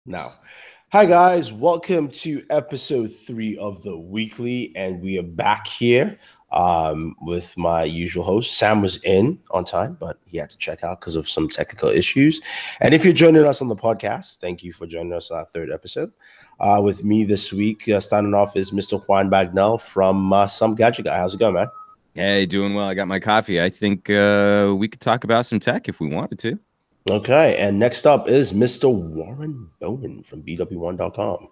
Now, hi guys, welcome to episode 3 of the weekly, and we are back here with my usual host. Sam was in on time, but he had to check out because of some technical issues. And if you're joining us on the podcast, thank you for joining us on our third episode. With me this week, starting off is Mr. Juan Bagnell from Some Gadget Guy. How's it going, man? Hey, doing well. I got my coffee. I think we could talk about some tech if we wanted to. Okay, and next up is Mr. Warren Bowman from BW1.com.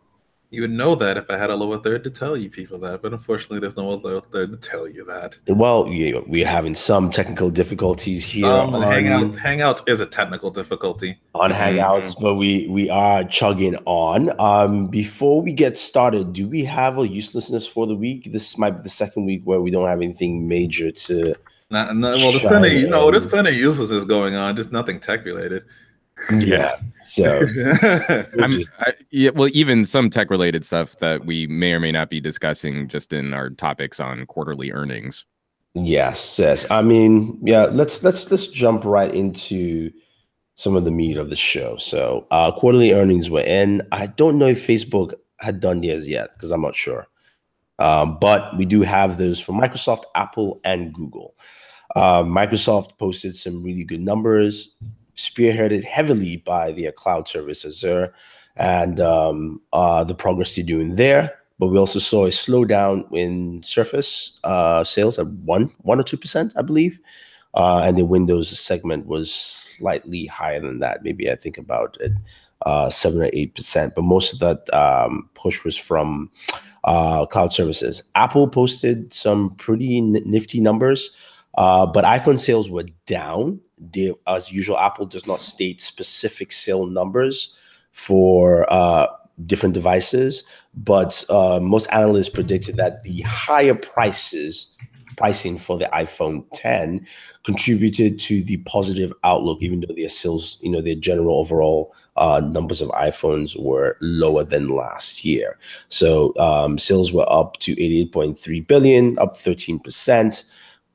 You would know that if I had a lower third to tell you people that, but unfortunately, there's no lower third to tell you that. Well, yeah, we're having some technical difficulties here Some Hangouts is a technical difficulty on Hangouts, but we are chugging on. Before we get started, do we have a uselessness for the week? This might be the second week where we don't have anything major to. Well, there's plenty of uselessness going on, just nothing tech related. Yeah. So, well, even some tech related stuff that we may or may not be discussing just in our topics on quarterly earnings. Yes. I mean, yeah, let's jump right into some of the meat of the show. So, quarterly earnings were in. I don't know if Facebook had done theirs yet because I'm not sure. But we do have those from Microsoft, Apple, and Google. Microsoft posted some really good numbers, spearheaded heavily by their cloud service Azure and the progress they're doing there. But we also saw a slowdown in Surface sales at 1 or 2%, I believe. And the Windows segment was slightly higher than that. Maybe I think about it, 7 or 8%. But most of that push was from cloud services. Apple posted some pretty nifty numbers, but iPhone sales were down. As usual, Apple does not state specific sale numbers for different devices, but most analysts predicted that the higher pricing for the iPhone 10 contributed to the positive outlook, even though their sales, their general overall numbers of iPhones were lower than last year. So sales were up to 88.3 billion, up 13%.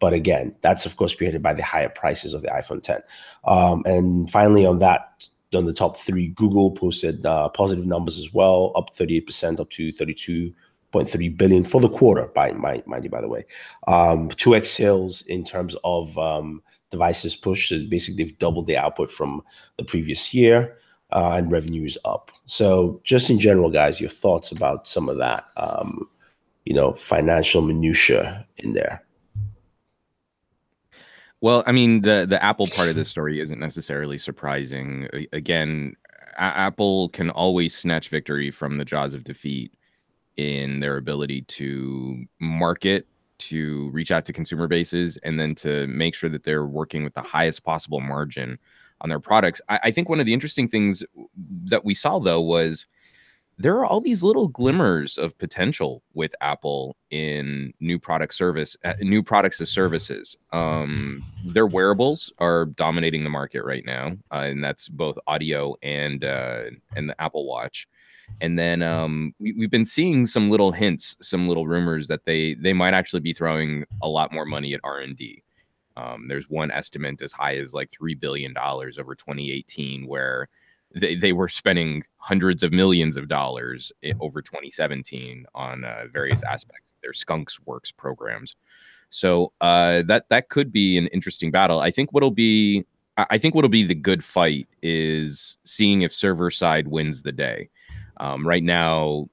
But again, that's of course created by the higher prices of the iPhone 10. And finally, on the top 3, Google posted positive numbers as well, up 38%, up to 32.3 billion for the quarter, mind you, by the way. 2x sales in terms of devices pushed. So basically, they've doubled the output from the previous year, and revenue is up. So just in general, guys, your thoughts about some of that, financial minutia in there. Well, I mean, the Apple part of this story isn't necessarily surprising. Again, Apple can always snatch victory from the jaws of defeat in their ability to market, to reach out to consumer bases, and then to make sure that they're working with the highest possible margin on their products. I think one of the interesting things that we saw, though, was there are all these little glimmers of potential with Apple in new products as services. Their wearables are dominating the market right now, and that's both audio and the Apple Watch. And then we've been seeing some little hints, some little rumors that they might actually be throwing a lot more money at R&D. There's one estimate as high as like $3 billion over 2018, where they were spending hundreds of millions of dollars over 2017 on various aspects of their Skunks Works programs. So that could be an interesting battle. I think what'll be the good fight is seeing if server side wins the day. Right now,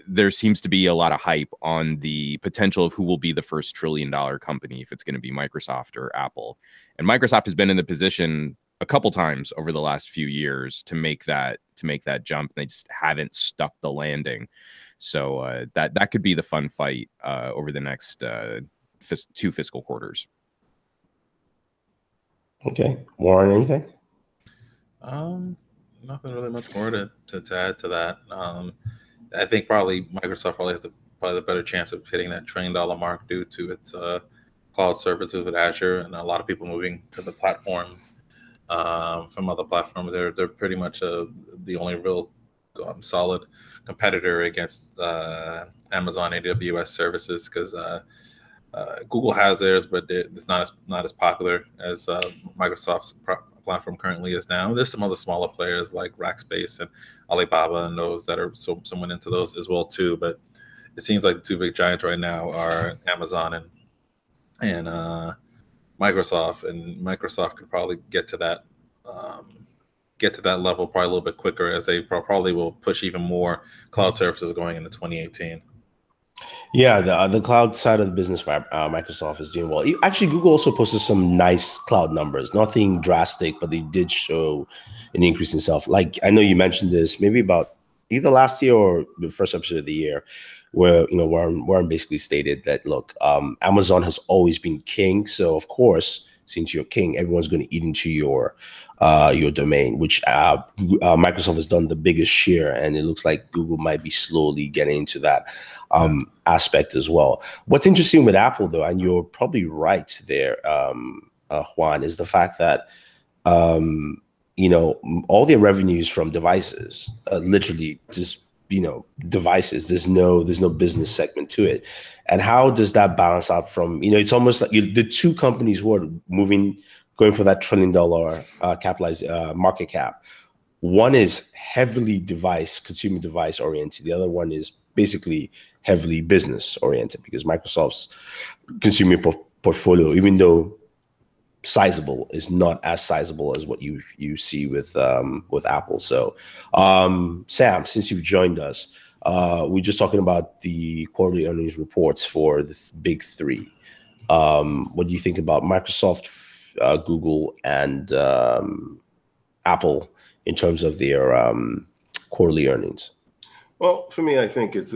there seems to be a lot of hype on the potential of who will be the first $1 trillion company, if it's going to be Microsoft or Apple. And Microsoft has been in the position a couple times over the last few years to make that jump. They just haven't stuck the landing. So that could be the fun fight over the next 2 fiscal quarters. Okay, Warren, anything? Nothing really much more to add to that. I think probably Microsoft has a better chance of hitting that $1 trillion mark due to its cloud services with Azure, and a lot of people moving to the platform from other platforms. They're pretty much the only real solid competitor against Amazon AWS services, because Google has theirs, but it's not as popular as Microsoft's platform currently is now. There's some other smaller players like Rackspace and Alibaba and those that are somewhat into those as well too. But it seems like the two big giants right now are Amazon and Microsoft, and Microsoft could probably get to that level probably a little bit quicker, as they probably will push even more cloud services going into 2018. Yeah, the cloud side of the business for Microsoft is doing well. Actually, Google also posted some nice cloud numbers. Nothing drastic, but they did show an increase in self. Like, I know you mentioned this maybe about either last year or the first episode of the year, where Warren basically stated that, look, Amazon has always been king. So of course, since you're king, everyone's going to eat into your domain, which Microsoft has done the biggest share, and it looks like Google might be slowly getting into that aspect as well. What's interesting with Apple, though, and you're probably right there, Juan, is the fact that all their revenues from devices, literally just devices. There's no business segment to it. And how does that balance out from, it's almost like the two companies who are going for that $1 trillion capitalized market cap. One is heavily consumer device oriented. The other one is basically heavily business oriented, because Microsoft's consumer portfolio, even though sizable, is not as sizable as what you see with Apple. So, Sam, since you've joined us, we're just talking about the quarterly earnings reports for the big three. What do you think about Microsoft, Google, and Apple in terms of their quarterly earnings? Well, for me, I think it's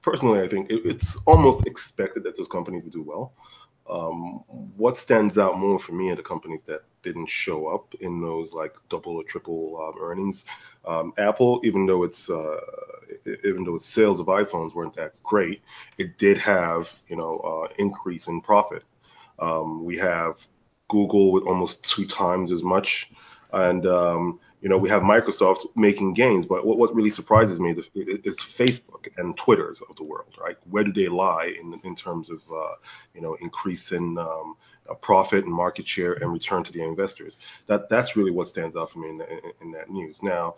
personally, I think it's almost expected that those companies would do well. What stands out more for me are the companies that didn't show up in those like double or triple earnings. Apple, even though its sales of iPhones weren't that great, it did have increase in profit. We have Google with almost 2 times as much, and we have Microsoft making gains. But what really surprises me is Facebook and Twitter's of the world, right? Where do they lie in terms of increase in profit and market share and return to the investors? That's really what stands out for me in that news. Now,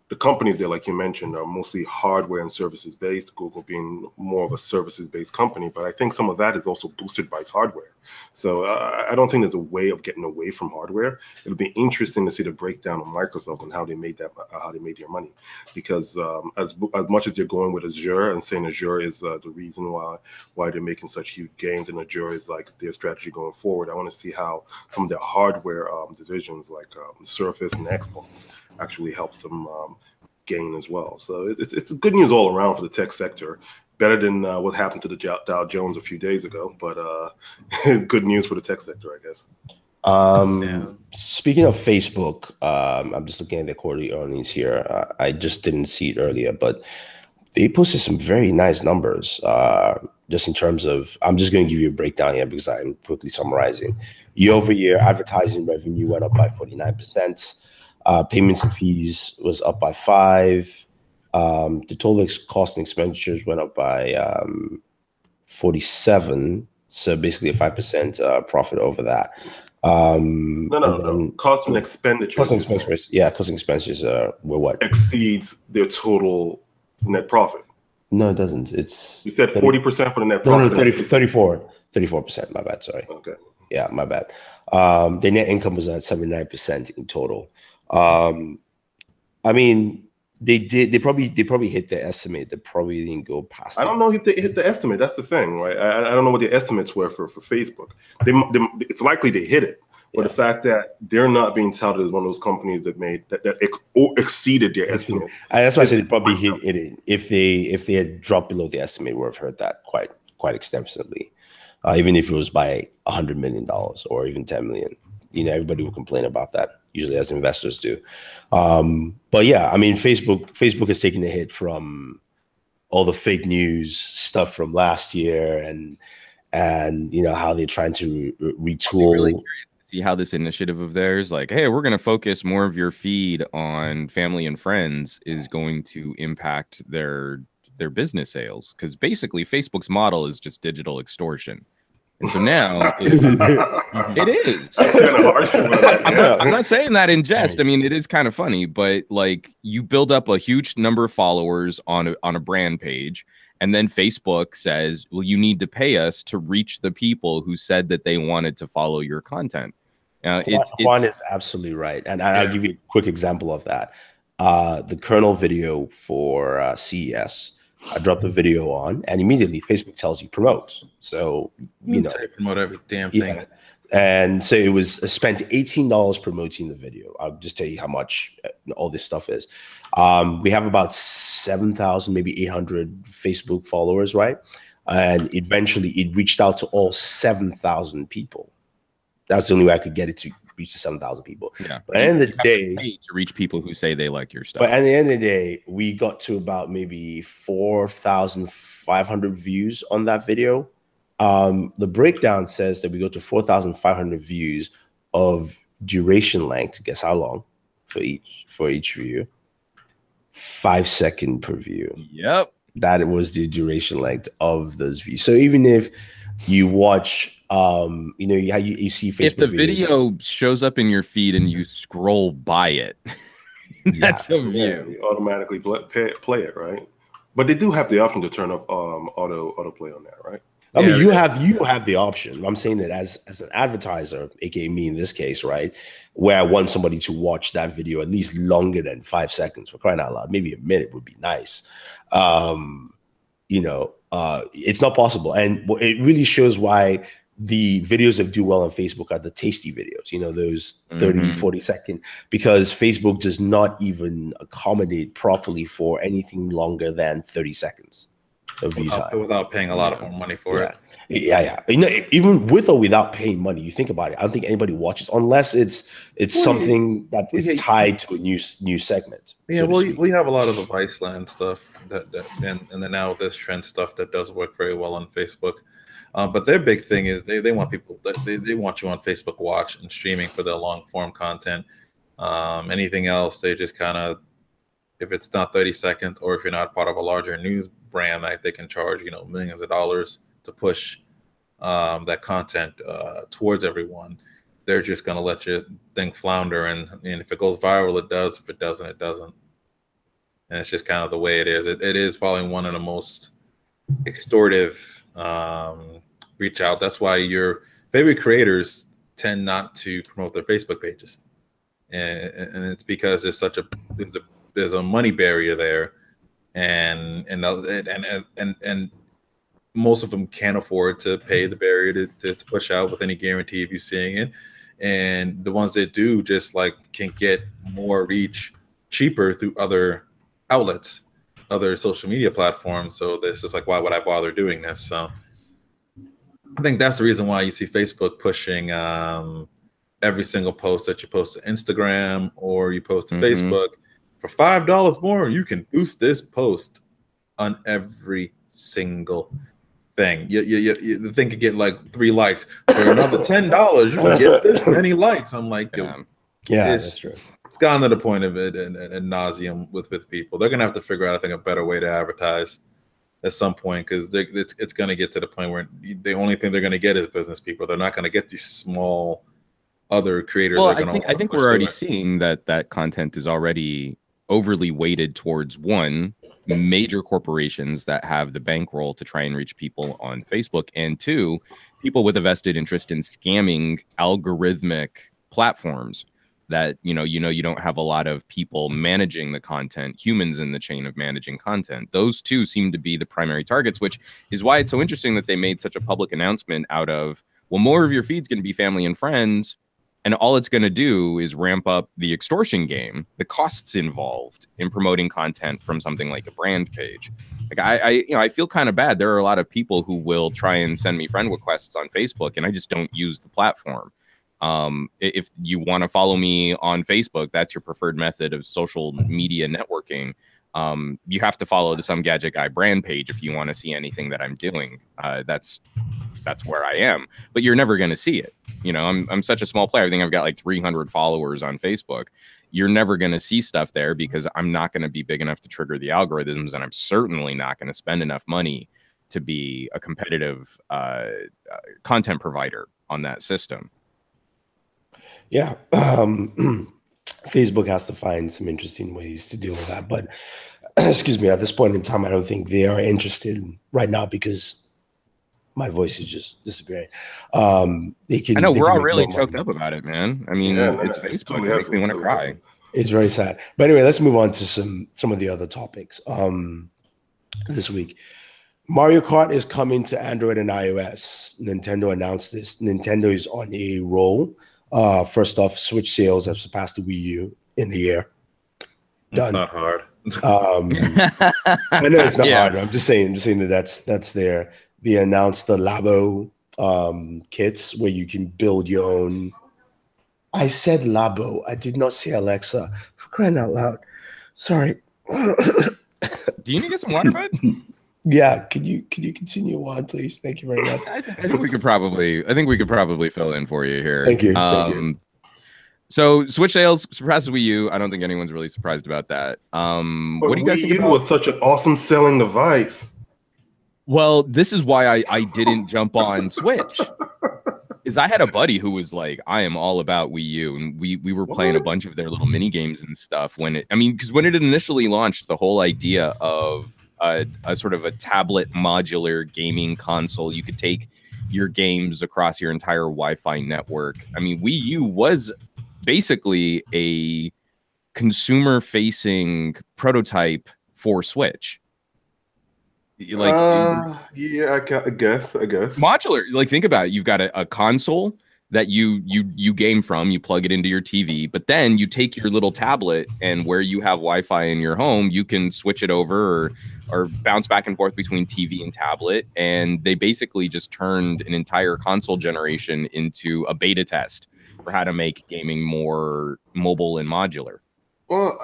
the companies there, like you mentioned, are mostly hardware and services based, Google being more of a services based company. But I think some of that is also boosted by its hardware. So I don't think there's a way of getting away from hardware. It'll be interesting to see the breakdown of Microsoft and how they made their money. Because as much as they're going with Azure and saying Azure is the reason why they're making such huge gains, and Azure is like their strategy going forward, I want to see how some of their hardware divisions like Surface and Xbox actually help them gain as well. So it's good news all around for the tech sector. Better than what happened to the Dow Jones a few days ago, but it's good news for the tech sector, I guess. Speaking of Facebook, I'm just looking at the quarterly earnings here. I just didn't see it earlier, but they posted some very nice numbers. Just in terms of, I'm just going to give you a breakdown here because I'm quickly summarizing. Year over year, advertising revenue went up by 49%. Payments and fees was up by 5%. The total cost and expenditures went up by 47%. So basically a 5% profit over that. No. Cost and expenditures. Cost and expenditures. Yeah, cost and expenditures were what? Exceeds their total net profit. No, it doesn't. It's you said 40% for the net profit. No, 34%. My bad. Sorry. Okay. Yeah, my bad. The net income was at 79% in total. I mean, they probably hit the estimate. They probably didn't go past. I don't know if they hit the estimate. That's the thing, right? I don't know what the estimates were for Facebook. It's likely they hit it, but the fact that they're not being touted as one of those companies that exceeded their estimates. That's why I said they probably hit it. If they had dropped below the estimate, we would have heard that quite extensively. Even if it was by $100 million or even 10 million, everybody would complain about that. Usually, as investors do. But yeah, I mean, Facebook has taken a hit from all the fake news stuff from last year, and how they're trying to retool. Really curious to see how this initiative of theirs, like, hey, we're going to focus more of your feed on family and friends, is going to impact their business sales, because basically Facebook's model is just digital extortion. And so now it is. I'm not saying that in jest. I mean, it is kind of funny, but like you build up a huge number of followers on a brand page, and then Facebook says, well, you need to pay us to reach the people who said that they wanted to follow your content. Juan is absolutely right. And I'll give you a quick example of that. The kernel video for CES, I dropped the video on, and immediately Facebook tells you promote. So, promote every damn thing. Yeah. And so it was spent $18 promoting the video. I'll just tell you how much all this stuff is. We have about 7,000, maybe 800 Facebook followers, right? And eventually it reached out to all 7,000 people. That's the only way I could get it to reach the 7,000 people. Yeah. But at the end of the day, to reach people who say they like your stuff. But at the end of the day, we got to about maybe 4,500 views on that video. The breakdown says that we go to 4,500 views of duration length. Guess how long for each view? 5 seconds per view. Yep. That was the duration length of those views. So even if you watch, you see Facebook if the videos, video shows up in your feed and you scroll by it, that's a view. Yeah, you automatically play it, right? But they do have the option to turn off autoplay on that, right? I mean, you have the option. I'm saying that as an advertiser, aka me in this case, right, where I want somebody to watch that video at least longer than 5 seconds, for crying out loud, maybe a minute would be nice. It's not possible, and it really shows why the videos that do well on Facebook are the tasty videos, those 30, 40 second, because Facebook does not even accommodate properly for anything longer than 30 seconds. Without paying a lot of more money for it. Yeah. Even with or without paying money, you think about it. I don't think anybody watches unless it's something that is tied to a new segment. Yeah, we have a lot of the Viceland stuff and then now this trend stuff that does work very well on Facebook. But their big thing is they want people they want you on Facebook Watch and streaming for their long form content. Anything else, they just kind of, if it's not 30 seconds or if you're not part of a larger news brand that they can charge millions of dollars to push that content towards everyone, they're just going to let your thing flounder, and if it goes viral it does, if it doesn't it doesn't, and it's just kind of the way it is. It is probably one of the most extortive reach out. That's why your favorite creators tend not to promote their Facebook pages, and it's because there's a money barrier there. And most of them can't afford to pay the barrier to push out with any guarantee of you seeing it. And the ones that do just can get more reach cheaper through other outlets, other social media platforms. So this is why would I bother doing this? So I think that's the reason why you see Facebook pushing every single post that you post to Instagram or you post to Facebook. For $5 more, you can boost this post on every single thing. The thing could get 3 likes. For another $10, you can get this many likes. I'm like, that's true. It's gotten to the point of it and nauseum with people. They're gonna have to figure out, I think, a better way to advertise at some point, because it's gonna get to the point where the only thing they're gonna get is business people. They're not gonna get these small other creators. Well, I think we're already seeing that content is already overly weighted towards one, major corporations that have the bankroll to try and reach people on Facebook, and two, people with a vested interest in scamming algorithmic platforms that you don't have a lot of people managing the content, humans in the chain of managing content. Those two seem to be the primary targets, which is why it's so interesting that they made such a public announcement out of, well, more of your feed's going to be family and friends. And all it's going to do is ramp up the extortion game, the costs involved in promoting content from something like a brand page. I feel kind of bad. There are a lot of people who will try and send me friend requests on Facebook, and I just don't use the platform. If you want to follow me on Facebook, that's your preferred method of social media networking. You have to follow the Some Gadget Guy brand page if you want to see anything that I'm doing. That's where I am, but you're never going to see it. I'm such a small player. I think I've got 300 followers on Facebook. You're never going to see stuff there because I'm not going to be big enough to trigger the algorithms, and I'm certainly not going to spend enough money to be a competitive content provider on that system. Yeah. Facebook has to find some interesting ways to deal with that. But excuse me, at this point in time, I don't think they are interested right now because my voice is just disappearing. They can. I know we're all make really more choked money. up about it, man. I mean, Yeah, it's man, Facebook. It makes me want to cry. It's very sad. But anyway, let's move on to some of the other topics. This week, Mario Kart is coming to Android and iOS. Nintendo announced this. Nintendo is on a roll. First off, Switch sales have surpassed the Wii U in the year. Done. It's not hard. I know it's not hard. I'm just saying that's there. They announced the Labo kits where you can build your own. I said Labo. I did not say Alexa. For crying out loud. Sorry. Do you need to get some water, bud? Yeah. Can you continue on, please? Thank you very much. I think we could probably fill in for you here. Thank you. Thank you. So Switch sales surpasses Wii U. I don't think anyone's really surprised about that. What do you guys think about? Wii U was such an awesome selling device. Well, this is why I didn't jump on Switch. Is I had a buddy who was like, I am all about Wii U, and we were playing a bunch of their little mini games and stuff because when it initially launched, the whole idea of a sort of a tablet modular gaming console, you could take your games across your entire Wi-Fi network. I mean, Wii U was basically a consumer-facing prototype for Switch. Yeah, I guess modular. Like, think about it. You've got a console that you game from. You plug it into your TV, but then you take your little tablet, and where you have Wi-Fi in your home, you can switch it over or bounce back and forth between TV and tablet. And they basically just turned an entire console generation into a beta test for how to make gaming more mobile and modular. Well,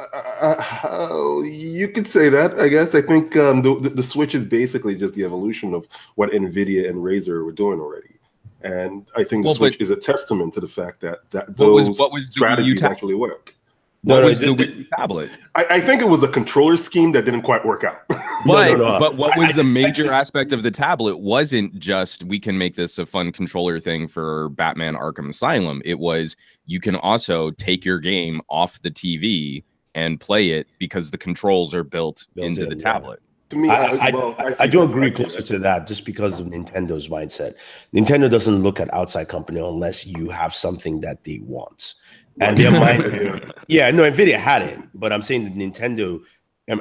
you could say that, I guess. I think the Switch is basically just the evolution of what Nvidia and Razer were doing already. And I think the Switch is a testament to the fact that those strategies actually work. What was the Wii U tablet? I think it was a controller scheme that didn't quite work out. But what was the major aspect of the tablet wasn't just we can make this a fun controller thing for Batman Arkham Asylum. It was you can also take your game off the TV and play it because the controls are built into the tablet. To me, I do agree closer to that just because of Nintendo's mindset. Nintendo doesn't look at outside company unless you have something that they want. And their mind, Nvidia had it, but I'm saying that Nintendo.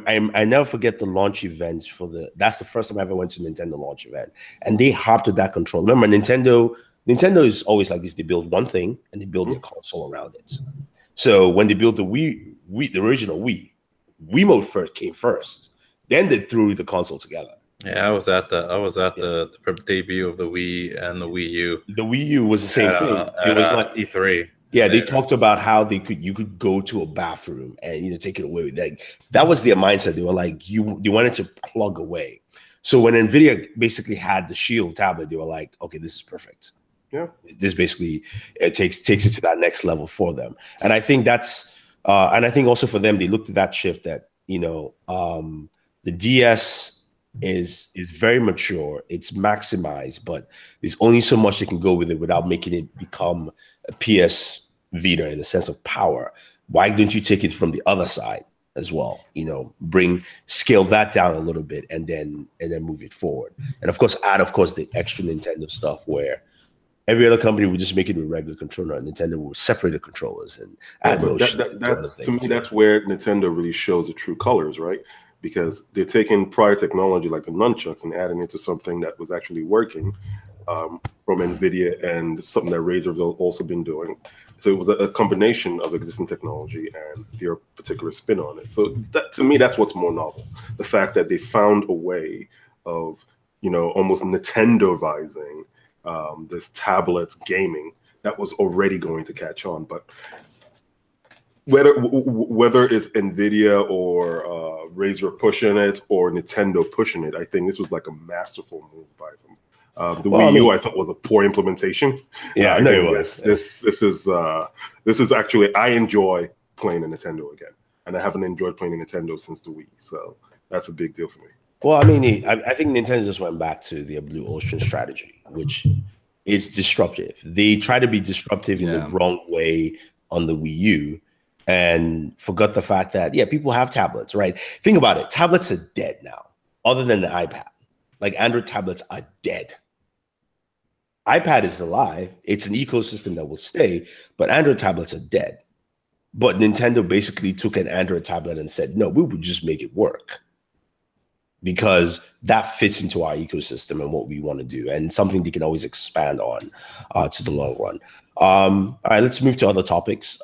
I never forget the launch events that's the first time I ever went to a Nintendo launch event, and they hopped with that control. Remember, Nintendo is always like this: they build one thing and they build their console around it. So when they built the the original Wiimote first came first, then they threw the console together. Yeah, I was at the debut of the Wii and the Wii U. The Wii U was the same thing. It was like E3. Yeah, they talked about how you could go to a bathroom and take it away. That was their mindset. They were like they wanted to plug away. So when Nvidia basically had the Shield tablet, they were like, okay, this is perfect. Yeah, this basically takes it to that next level for them. And I think that's and I think also for them, they looked at that shift that the DS is very mature. It's maximized, but there's only so much they can go with it without making it become a PS Vita in the sense of power. Why don't you take it from the other side as well? Scale that down a little bit and then move it forward. And of course, add the extra Nintendo stuff where every other company would just make it with regular controller, and Nintendo will separate the controllers and add motion. To me, that's where Nintendo really shows the true colors, right? Because they're taking prior technology like the nunchucks and adding it to something that was actually working from Nvidia and something that Razer has also been doing. So it was a combination of existing technology and their particular spin on it. So that, to me, that's what's more novel. The fact that they found a way of, almost Nintendo-vising this tablet gaming that was already going to catch on. But whether it's Nvidia or Razer pushing it or Nintendo pushing it, I think this was like a masterful move by them. The Wii U, I thought, was a poor implementation. Yeah, I know it was. This is actually, I enjoy playing a Nintendo again, and I haven't enjoyed playing a Nintendo since the Wii, so that's a big deal for me. Well, I mean, I think Nintendo just went back to their blue ocean strategy, which is disruptive. They try to be disruptive in the Yeah. wrong way on the Wii U and forgot the fact that, yeah, people have tablets, right? Think about it. Tablets are dead now, other than the iPad. Like Android tablets are dead. iPad is alive. It's an ecosystem that will stay, but Android tablets are dead. But Nintendo basically took an Android tablet and said, no, we would just make it work, because that fits into our ecosystem and what we want to do, and something they can always expand on to the long run. All right, let's move to other topics.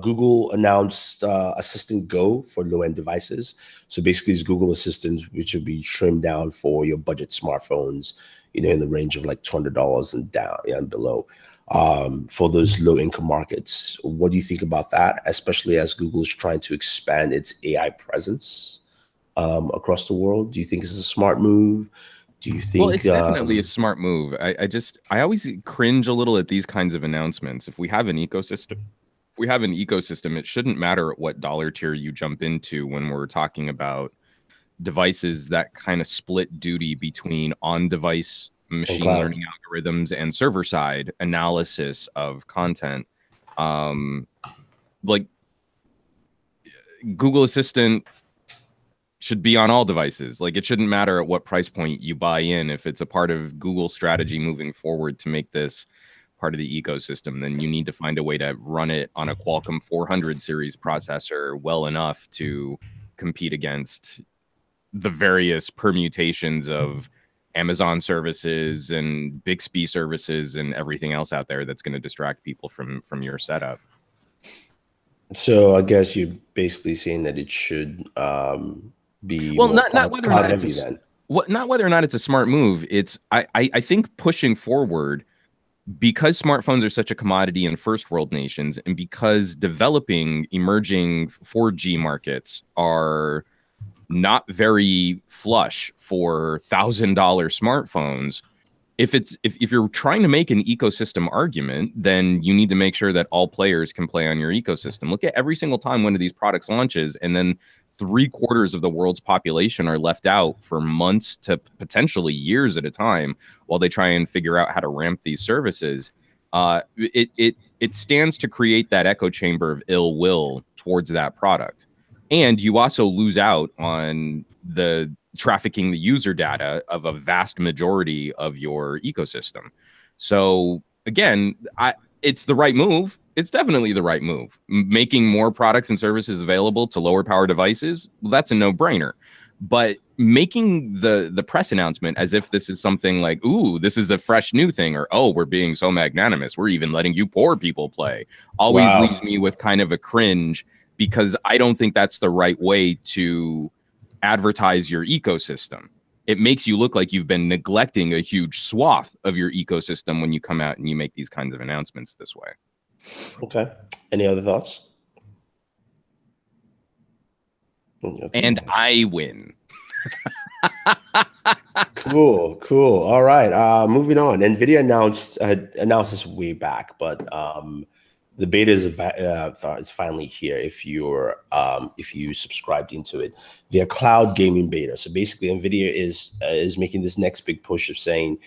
Google announced Assistant Go for low-end devices. So basically, it's Google Assistant, which will be trimmed down for your budget smartphones, in the range of like $200 and down and below. For those low-income markets, what do you think about that? Especially as Google's trying to expand its AI presence across the world. Do you think it's a smart move? Do you think? Well, it's definitely a smart move. I always cringe a little at these kinds of announcements. If we have an ecosystem, it shouldn't matter at what dollar tier you jump into when we're talking about devices that kind of split duty between on-device machine learning algorithms and server-side analysis of content. Like Google Assistant should be on all devices. Like, it shouldn't matter at what price point you buy in. If it's a part of Google's strategy moving forward to make this part of the ecosystem, then you need to find a way to run it on a Qualcomm 400 series processor well enough to compete against the various permutations of Amazon services and Bixby services and everything else out there that's going to distract people from your setup. So I guess you're basically saying that it should be not whether or not heavy then. Not whether or not it's a smart move. It's I think pushing forward, because smartphones are such a commodity in first world nations, and because developing emerging 4G markets are not very flush for $1,000 smartphones. If you're trying to make an ecosystem argument, then you need to make sure that all players can play on your ecosystem. Look at every single time one of these products launches, and then 3/4 of the world's population are left out for months to potentially years at a time while they try and figure out how to ramp these services. It stands to create that echo chamber of ill will towards that product. And you also lose out on the trafficking the user data of a vast majority of your ecosystem. So again, it's the right move. It's definitely the right move. Making more products and services available to lower power devices, well, that's a no-brainer. But making the press announcement as if this is something like, ooh, this is a fresh new thing, or, oh, we're being so magnanimous, we're even letting you poor people play, always leaves me with kind of a cringe, because I don't think that's the right way to advertise your ecosystem. It makes you look like you've been neglecting a huge swath of your ecosystem when you come out and you make these kinds of announcements this way. Okay. Any other thoughts? Okay. And I win. Cool. All right. Moving on. Nvidia announced this way back, but the beta is finally here. If you subscribed into it, their cloud gaming beta. So basically, Nvidia is making this next big push of saying,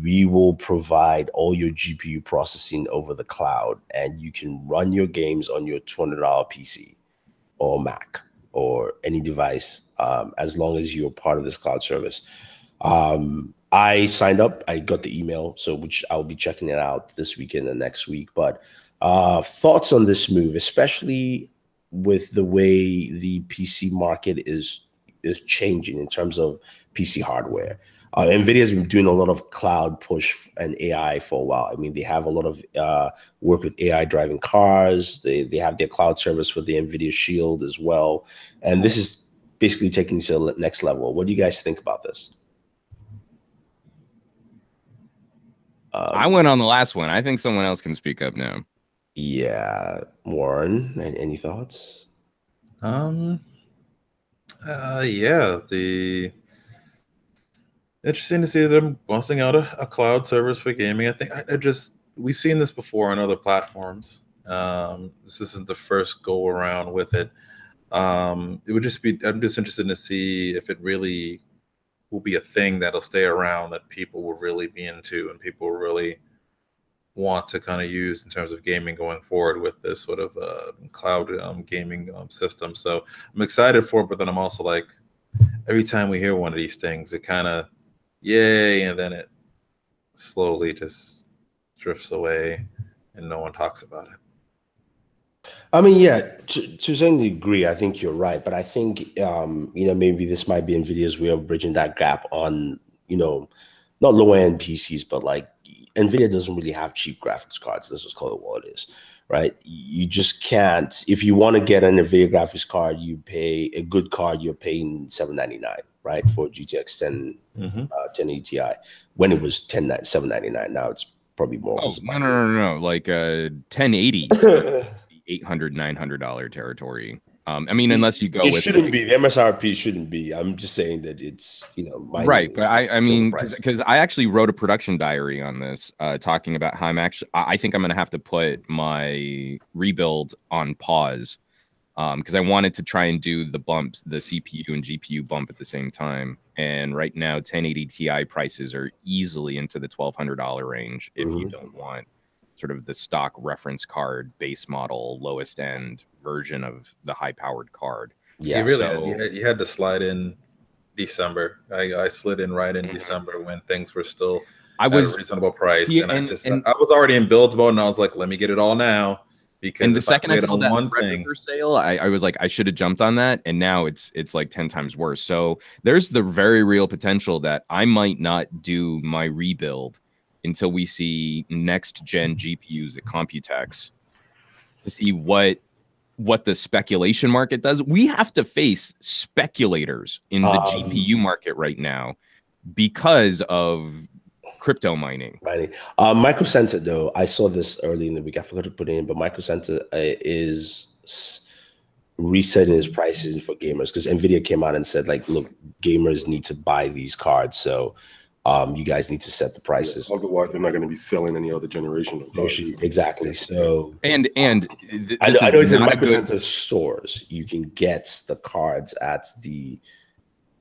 we will provide all your GPU processing over the cloud, and you can run your games on your $200 PC or Mac or any device, as long as you're part of this cloud service. I signed up. I got the email, which I'll be checking it out this weekend and next week. But thoughts on this move, especially with the way the PC market is changing in terms of PC hardware. NVIDIA has been doing a lot of cloud push and AI for a while. I mean, they have a lot of work with AI driving cars. They have their cloud service for the NVIDIA Shield as well. And this is basically taking it to the next level. What do you guys think about this? I went on the last one. I think someone else can speak up now. Yeah. Warren, any thoughts? Yeah, interesting to see them busting out a cloud service for gaming. I think we've seen this before on other platforms. This isn't the first go around with it. It would just be, I'm just interested to see if it really will be a thing that'll stay around that people will really be into and people will really want to kind of use in terms of gaming going forward with this sort of cloud gaming system. So I'm excited for it, but then I'm also like, every time we hear one of these things, it kind of yay, and then it slowly just drifts away and no one talks about it. I mean, yeah, to some degree, I think you're right. But I think, maybe this might be NVIDIA's way of bridging that gap on, not low-end PCs, but like NVIDIA doesn't really have cheap graphics cards. Let's just call it what it is, right? You just can't. If you want to get an NVIDIA graphics card, you pay a good card, you're paying $799, right, for GTX 1080 Ti. When it was $799, now it's probably more. Oh, no. Like 1080, $800-900 territory. I mean, unless you go it with shouldn't be the MSRP shouldn't be. I'm just saying that it's right. But I mean, because I actually wrote a production diary on this, talking about how I think I'm going to have to put my rebuild on pause, because I wanted to try and do the bumps, the CPU and GPU bump at the same time. And right now, 1080 Ti prices are easily into the $1,200 range if you don't want sort of the stock reference card, base model, lowest end version of the high-powered card. Yeah, you had to slide in December. I slid in right in December when things were still at a reasonable price, and I was already in build mode, and I was like, let me get it all now. Because the second I saw that one thing for sale, I was like, I should have jumped on that, and now it's like 10 times worse. So there's the very real potential that I might not do my rebuild until we see next gen GPUs at Computex to see what the speculation market does. We have to face speculators in the GPU market right now because of crypto mining. Microcenter, though, I saw this early in the week. I forgot to put it in, but Microcenter is resetting its prices for gamers because Nvidia came out and said, like, look, gamers need to buy these cards, so you guys need to set the prices. Yeah, otherwise, they're not going to be selling any other generation of cards. Exactly. So, and I know it's in Microcenter stores. You can get the cards at the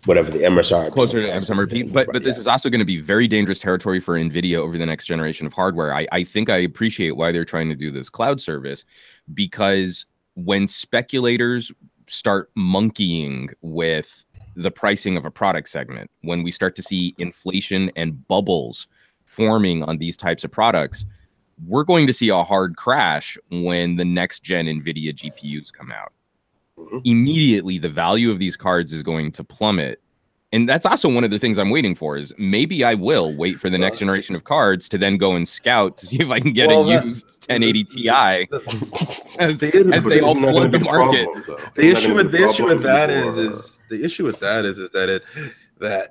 whatever the MSRP, closer to MSRP, but this is also going to be very dangerous territory for Nvidia over the next generation of hardware. I think I appreciate why they're trying to do this cloud service, because when speculators start monkeying with the pricing of a product segment, when we start to see inflation and bubbles forming on these types of products, we're going to see a hard crash when the next gen Nvidia GPUs come out. Immediately the value of these cards is going to plummet. And that's also one of the things I'm waiting for, is maybe I will wait for the next generation of cards to then go and scout to see if I can get a used 1080 Ti as they all flood the market. The issue with that is that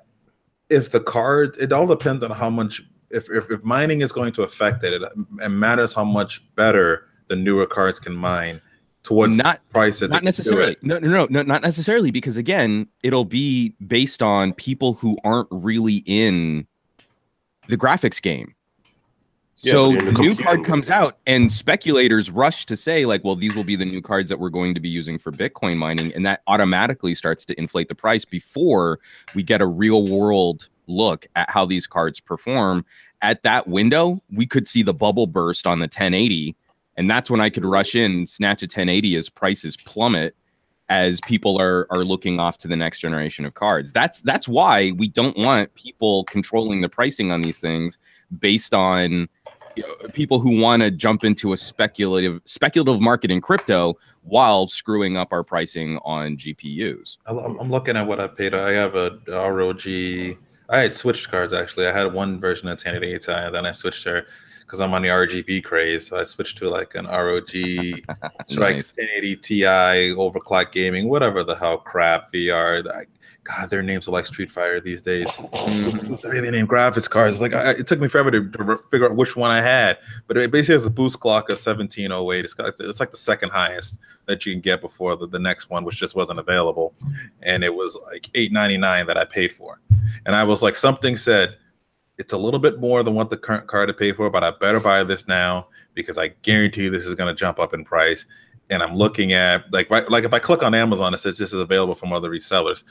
if the card, it all depends on how much, if mining is going to affect it, it matters how much better the newer cards can mine towards not price. Not necessarily. No, not necessarily, because again, it'll be based on people who aren't really in the graphics game. Yeah, so the new card comes out and speculators rush to say, like, well, these will be the new cards that we're going to be using for Bitcoin mining, and that automatically starts to inflate the price before we get a real world look at how these cards perform. At that window, we could see the bubble burst on the 1080. And that's when I could rush in, snatch a 1080 as prices plummet, as people are looking off to the next generation of cards. That's why we don't want people controlling the pricing on these things based on people who want to jump into a speculative market in crypto while screwing up our pricing on GPUs. I'm looking at what I paid. I have a ROG. I had switched cards, actually. I had one version of 1080 Ti, and then I switched her, because I'm on the RGB craze, so I switched to like an ROG Strikes 1080 Ti, overclock gaming, whatever the hell crap VR. God, their names are like Street Fighter these days. They name graphics cards. Like it took me forever to figure out which one I had, but it basically has a boost clock of 1708. It's like the second highest that you can get before the next one, which just wasn't available, and it was like $899 that I paid for, and I was like, something said, it's a little bit more than what the current card to pay for, but I better buy this now because I guarantee this is going to jump up in price. and I'm looking at like if I click on Amazon, it says this is available from other resellers,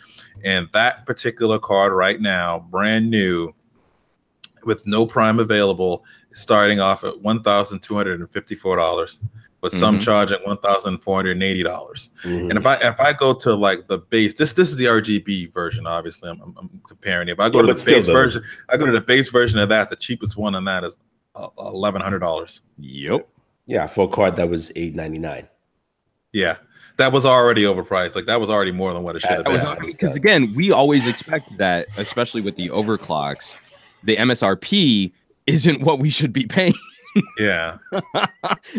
and that particular card right now, brand new, with no Prime available, starting off at $1,254, with some charging $1,480. And if I go to like the base, this is the RGB version. Obviously, I'm comparing it. If I go to the base version, I go to the base version of that. The cheapest one on that is $1,100. Yep. Yeah, for a card that was $899. Yeah, that was already overpriced. Like that was already more than what it should have been. Because again, we always expect that, especially with the overclocks, the MSRP isn't what we should be paying. Yeah.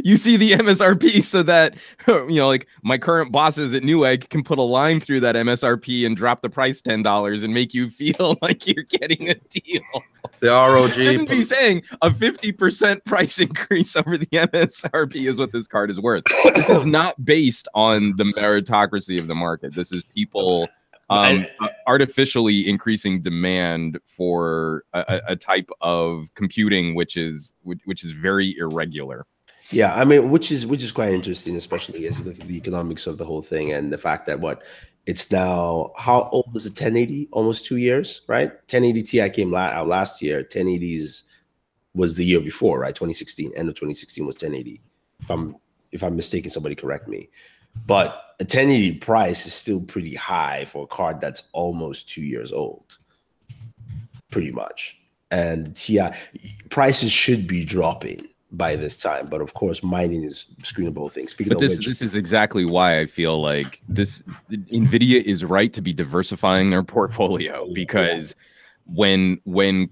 You see the MSRP so that, like my current bosses at Newegg can put a line through that MSRP and drop the price $10 and make you feel like you're getting a deal. The ROG shouldn't be saying a 50% price increase over the MSRP is what this card is worth. This is not based on the meritocracy of the market. This is people artificially increasing demand for a type of computing which is very irregular. Yeah, I mean, which is quite interesting, especially as you look at the economics of the whole thing and the fact that it's now, how old is it? 1080? Almost 2 years, right? 1080 Ti came out last year. 1080s was the year before, right? 2016, end of 2016 was 1080. If I'm mistaken, somebody correct me. But a 1080 price is still pretty high for a card that's almost 2 years old, pretty much. And Ti prices should be dropping by this time, but of course, mining is screwing both things. But this is exactly why I feel like Nvidia is right to be diversifying their portfolio, because when the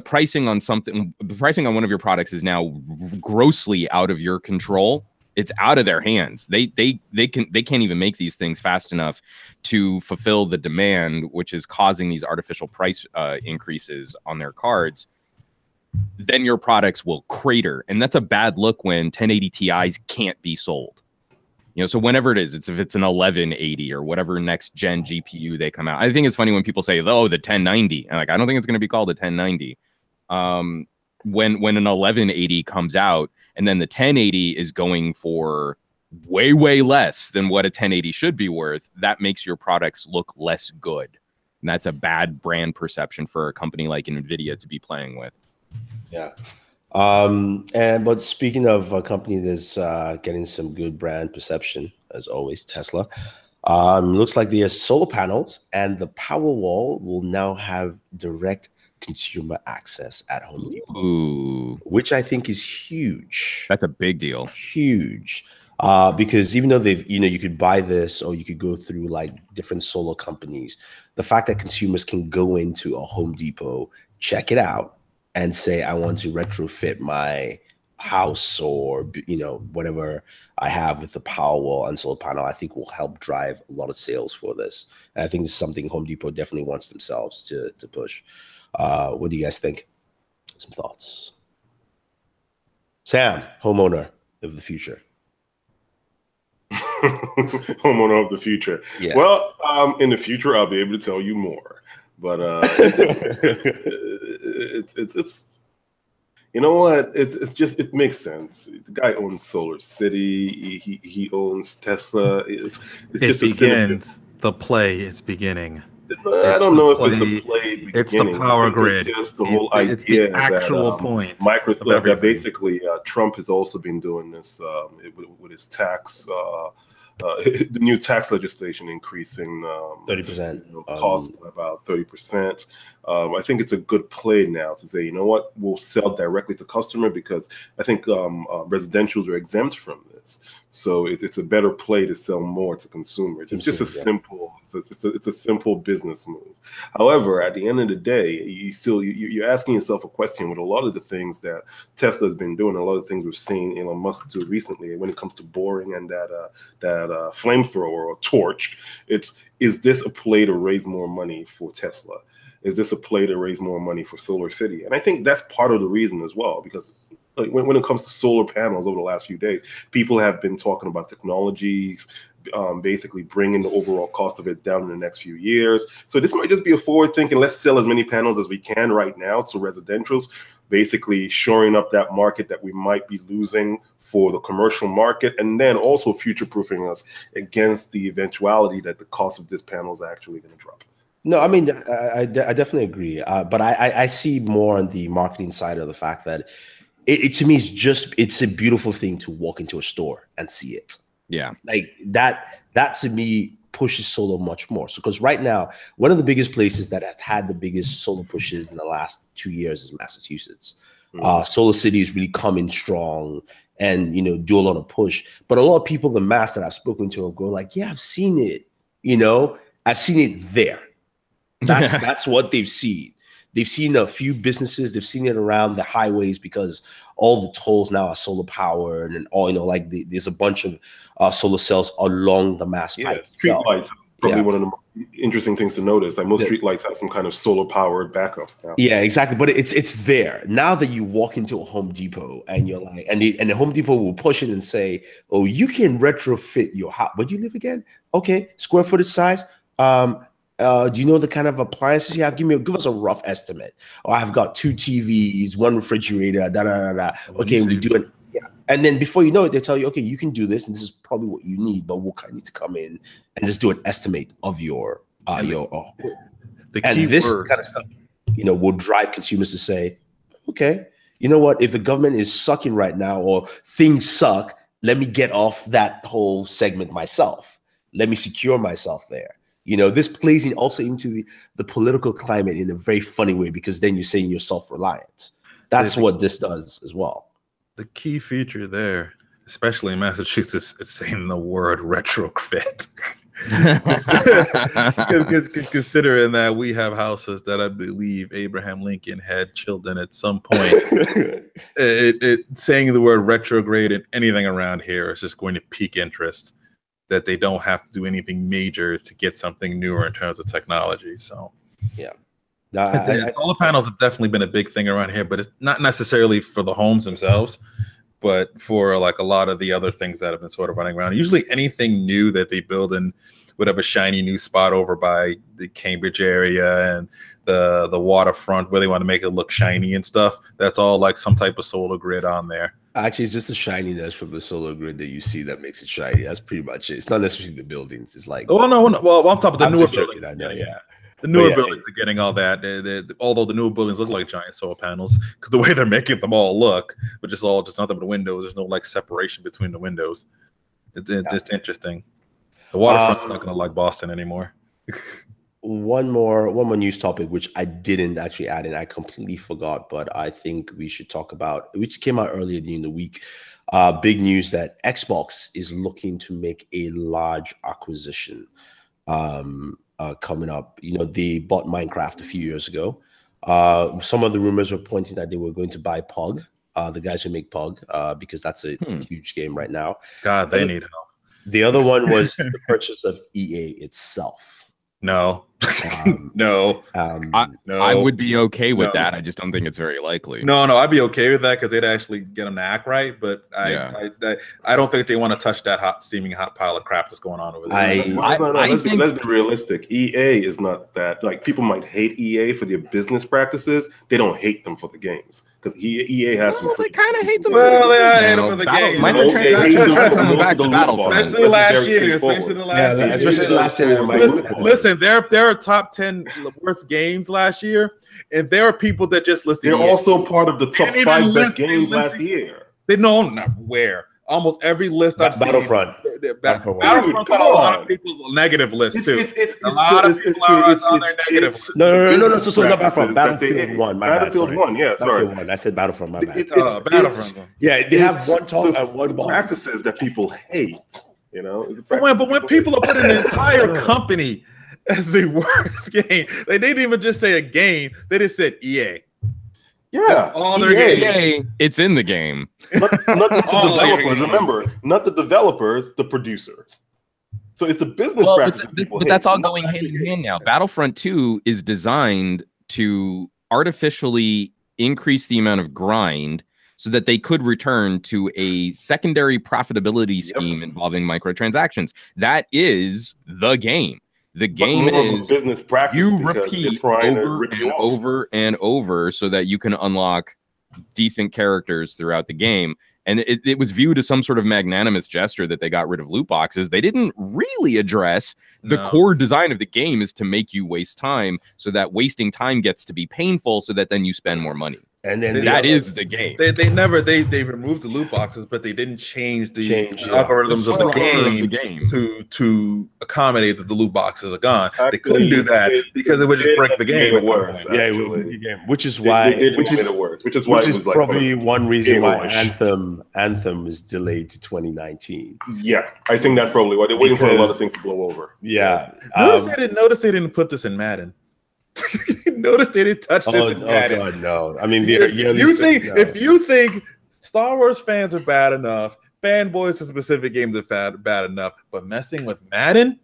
pricing on one of your products is now grossly out of your control, it's out of their hands. They can't even make these things fast enough to fulfill the demand, which is causing these artificial price increases on their cards. Then your products will crater, and that's a bad look when 1080 Ti's can't be sold. So whenever it is, if it's an 1180 or whatever next gen GPU they come out. I think it's funny when people say, "Oh, the 1090," and I don't think it's going to be called the 1090. When an 1180 comes out, and then the 1080 is going for way less than what a 1080 should be worth, that makes your products look less good, and that's a bad brand perception for a company like Nvidia to be playing with. Yeah. But speaking of a company that's getting some good brand perception, as always, Tesla. Looks like the solar panels and the Powerwall will now have direct consumer access at Home Depot. Ooh. Which I think is huge. That's a big deal. Huge. Because even though you could buy this or you could go through like different solar companies, the fact that consumers can go into a Home Depot, check it out, and say, I want to retrofit my house or, whatever I have with the Powerwall and solar panel, I think will help drive a lot of sales for this. And I think it's something Home Depot definitely wants themselves to push. What do you guys think? Some thoughts. Sam, homeowner of the future. Homeowner of the future. Yeah. Well, in the future, I'll be able to tell you more. But it's you know what? It makes sense. The guy owns Solar City. He owns Tesla. It begins. The play is beginning. I don't know if it's the play beginning. It's the power grid. It's just the whole idea. It's the actual point. Microsoft, that basically Trump has also been doing this with his tax. The new tax legislation increasing 30% cost by about 30%. I think it's a good play now to say, you know what, we'll sell directly to customer, because I think residentials are exempt from this. So it's a better play to sell more to consumers. It's just a simple, it's a simple business move. However, at the end of the day, you're asking yourself a question with a lot of the things that Tesla has been doing, a lot of things we've seen Elon Musk do recently when it comes to boring and that flamethrower or torch. Is this a play to raise more money for Tesla? Is this a play to raise more money for Solar City? And I think that's part of the reason as well, because when it comes to solar panels over the last few days, people have been talking about technologies basically bringing the overall cost of it down in the next few years. So this might just be a forward thinking, let's sell as many panels as we can right now to residentials, basically shoring up that market that we might be losing for the commercial market, and then also future-proofing us against the eventuality that the cost of this panel is actually going to drop. No, I mean, I definitely agree. But I see more on the marketing side of the fact that it to me it's a beautiful thing to walk into a store and see it. Yeah. Like that to me pushes solar much more. So because right now, one of the biggest places that has had the biggest solar pushes in the last 2 years is Massachusetts. Solar City is really coming strong and, do a lot of push. But a lot of people in Mass that I've spoken to are going like, yeah, I've seen it. I've seen it there. That's what they've seen. They've seen a few businesses. They've seen it around the highways because all the tolls now are solar powered and all, there's a bunch of solar cells along the Mass pipe. Street lights. Probably one of the more interesting things to notice. Like most street lights have some kind of solar powered backups now. Yeah, exactly. But it's there. Now that you walk into a Home Depot and you're like, and the Home Depot will push it and say, oh, you can retrofit your house. Where do you live again? Okay, square footage size. Do you know the kind of appliances you have? Give us a rough estimate. Oh, I've got 2 TVs, 1 refrigerator, da da da da. Okay, we do it. Yeah. And then before you know it, they tell you, okay, you can do this, and this is probably what you need, but we'll kind of need to come in and just do an estimate of your the and key this word. kind of stuff, will drive consumers to say, okay, you know what? If the government is sucking right now or things suck, let me get off that whole segment myself. Let me secure myself there. This plays also into the political climate in a very funny way, because then you're saying you're self-reliant. That's what this does as well. The key feature there, especially in Massachusetts, is saying the word retrofit. Considering that we have houses that I believe Abraham Lincoln had children at some point, saying the word retrograde in anything around here is just going to pique interest. That they don't have to do anything major to get something newer in terms of technology. So, yeah, solar panels have definitely been a big thing around here, but it's not necessarily for the homes themselves, but for like a lot of the other things that have been sort of running around. Usually, anything new that they build in whatever shiny new spot over by the Cambridge area and the waterfront where they want to make it look shiny and stuff, that's all like some type of solar grid on there. Actually, it's just the shininess from the solar grid that you see that makes it shiny. That's pretty much it. It's not necessarily the buildings. It's like, well, no. Well, on top of the newer buildings, I know, yeah. The newer buildings are getting all that. Although the newer buildings look like giant solar panels, because the way they're making them all look, but just nothing but windows. There's no like separation between the windows. It's interesting. The waterfront's not going to like Boston anymore. One more news topic, which I didn't actually add in. I completely forgot, but I think we should talk about, which came out earlier during the week. Big news that Xbox is looking to make a large acquisition coming up. They bought Minecraft a few years ago. Some of the rumors were pointing that they were going to buy Pug, the guys who make Pug, because that's a huge game right now. God, they need help. The other one was the purchase of EA itself. No. No. I would be okay with that. I just don't think it's very likely. No, I'd be okay with that because they'd actually get them to act right. But I don't think they want to touch that steaming hot pile of crap that's going on over there. Let's be realistic. EA is not that. Like, people might hate EA for their business practices. They don't hate them for the games. Because EA has some. They kind of hate them. Well, they hate them for the games. Microtransactions coming back to Battlefront. Especially last year. Especially last year. Listen, there are top 10 worst games last year, and there are people that just list. They're also part of the top 5 best games last year. They know not where. Almost every list I've seen. Battlefront. Battlefront got a lot of people's negative list too. A lot of people are on their negative list. No. So not Battlefront. Battlefield 1. Battlefield 1. Yeah, sorry. Battlefield 1. I said Battlefront. My bad. Battlefront. Yeah, they have one talk and one ball. Practices that people hate. But when people are putting an entire company as the worst game, they didn't even just say a game. They just said EA. Yeah, all their games. It's in the game. Not the developers. Remember, not the developers, the producers. So it's the business practices. But that's all going hand in hand now. Battlefront 2 is designed to artificially increase the amount of grind so that they could return to a secondary profitability scheme involving microtransactions. That is the game. The game is business practice. You repeat over and over and over so that you can unlock decent characters throughout the game. And it was viewed as some sort of magnanimous gesture that they got rid of loot boxes. They didn't really address the core design of the game is to make you waste time, so that wasting time gets to be painful, so that then you spend more money. And then that is the game. They removed the loot boxes, but they didn't change the algorithms of the game to accommodate that the loot boxes are gone. They couldn't do that because it would just break the game. Which is why it was probably one reason why Anthem is delayed to 2019. Yeah, I think that's probably why they're waiting for a lot of things to blow over. Yeah, notice they didn't put this in Madden. Notice they didn't touch this in Madden. Oh God, no! I mean, if you think Star Wars fans are bad enough, fanboys of specific games are bad enough, but messing with Madden,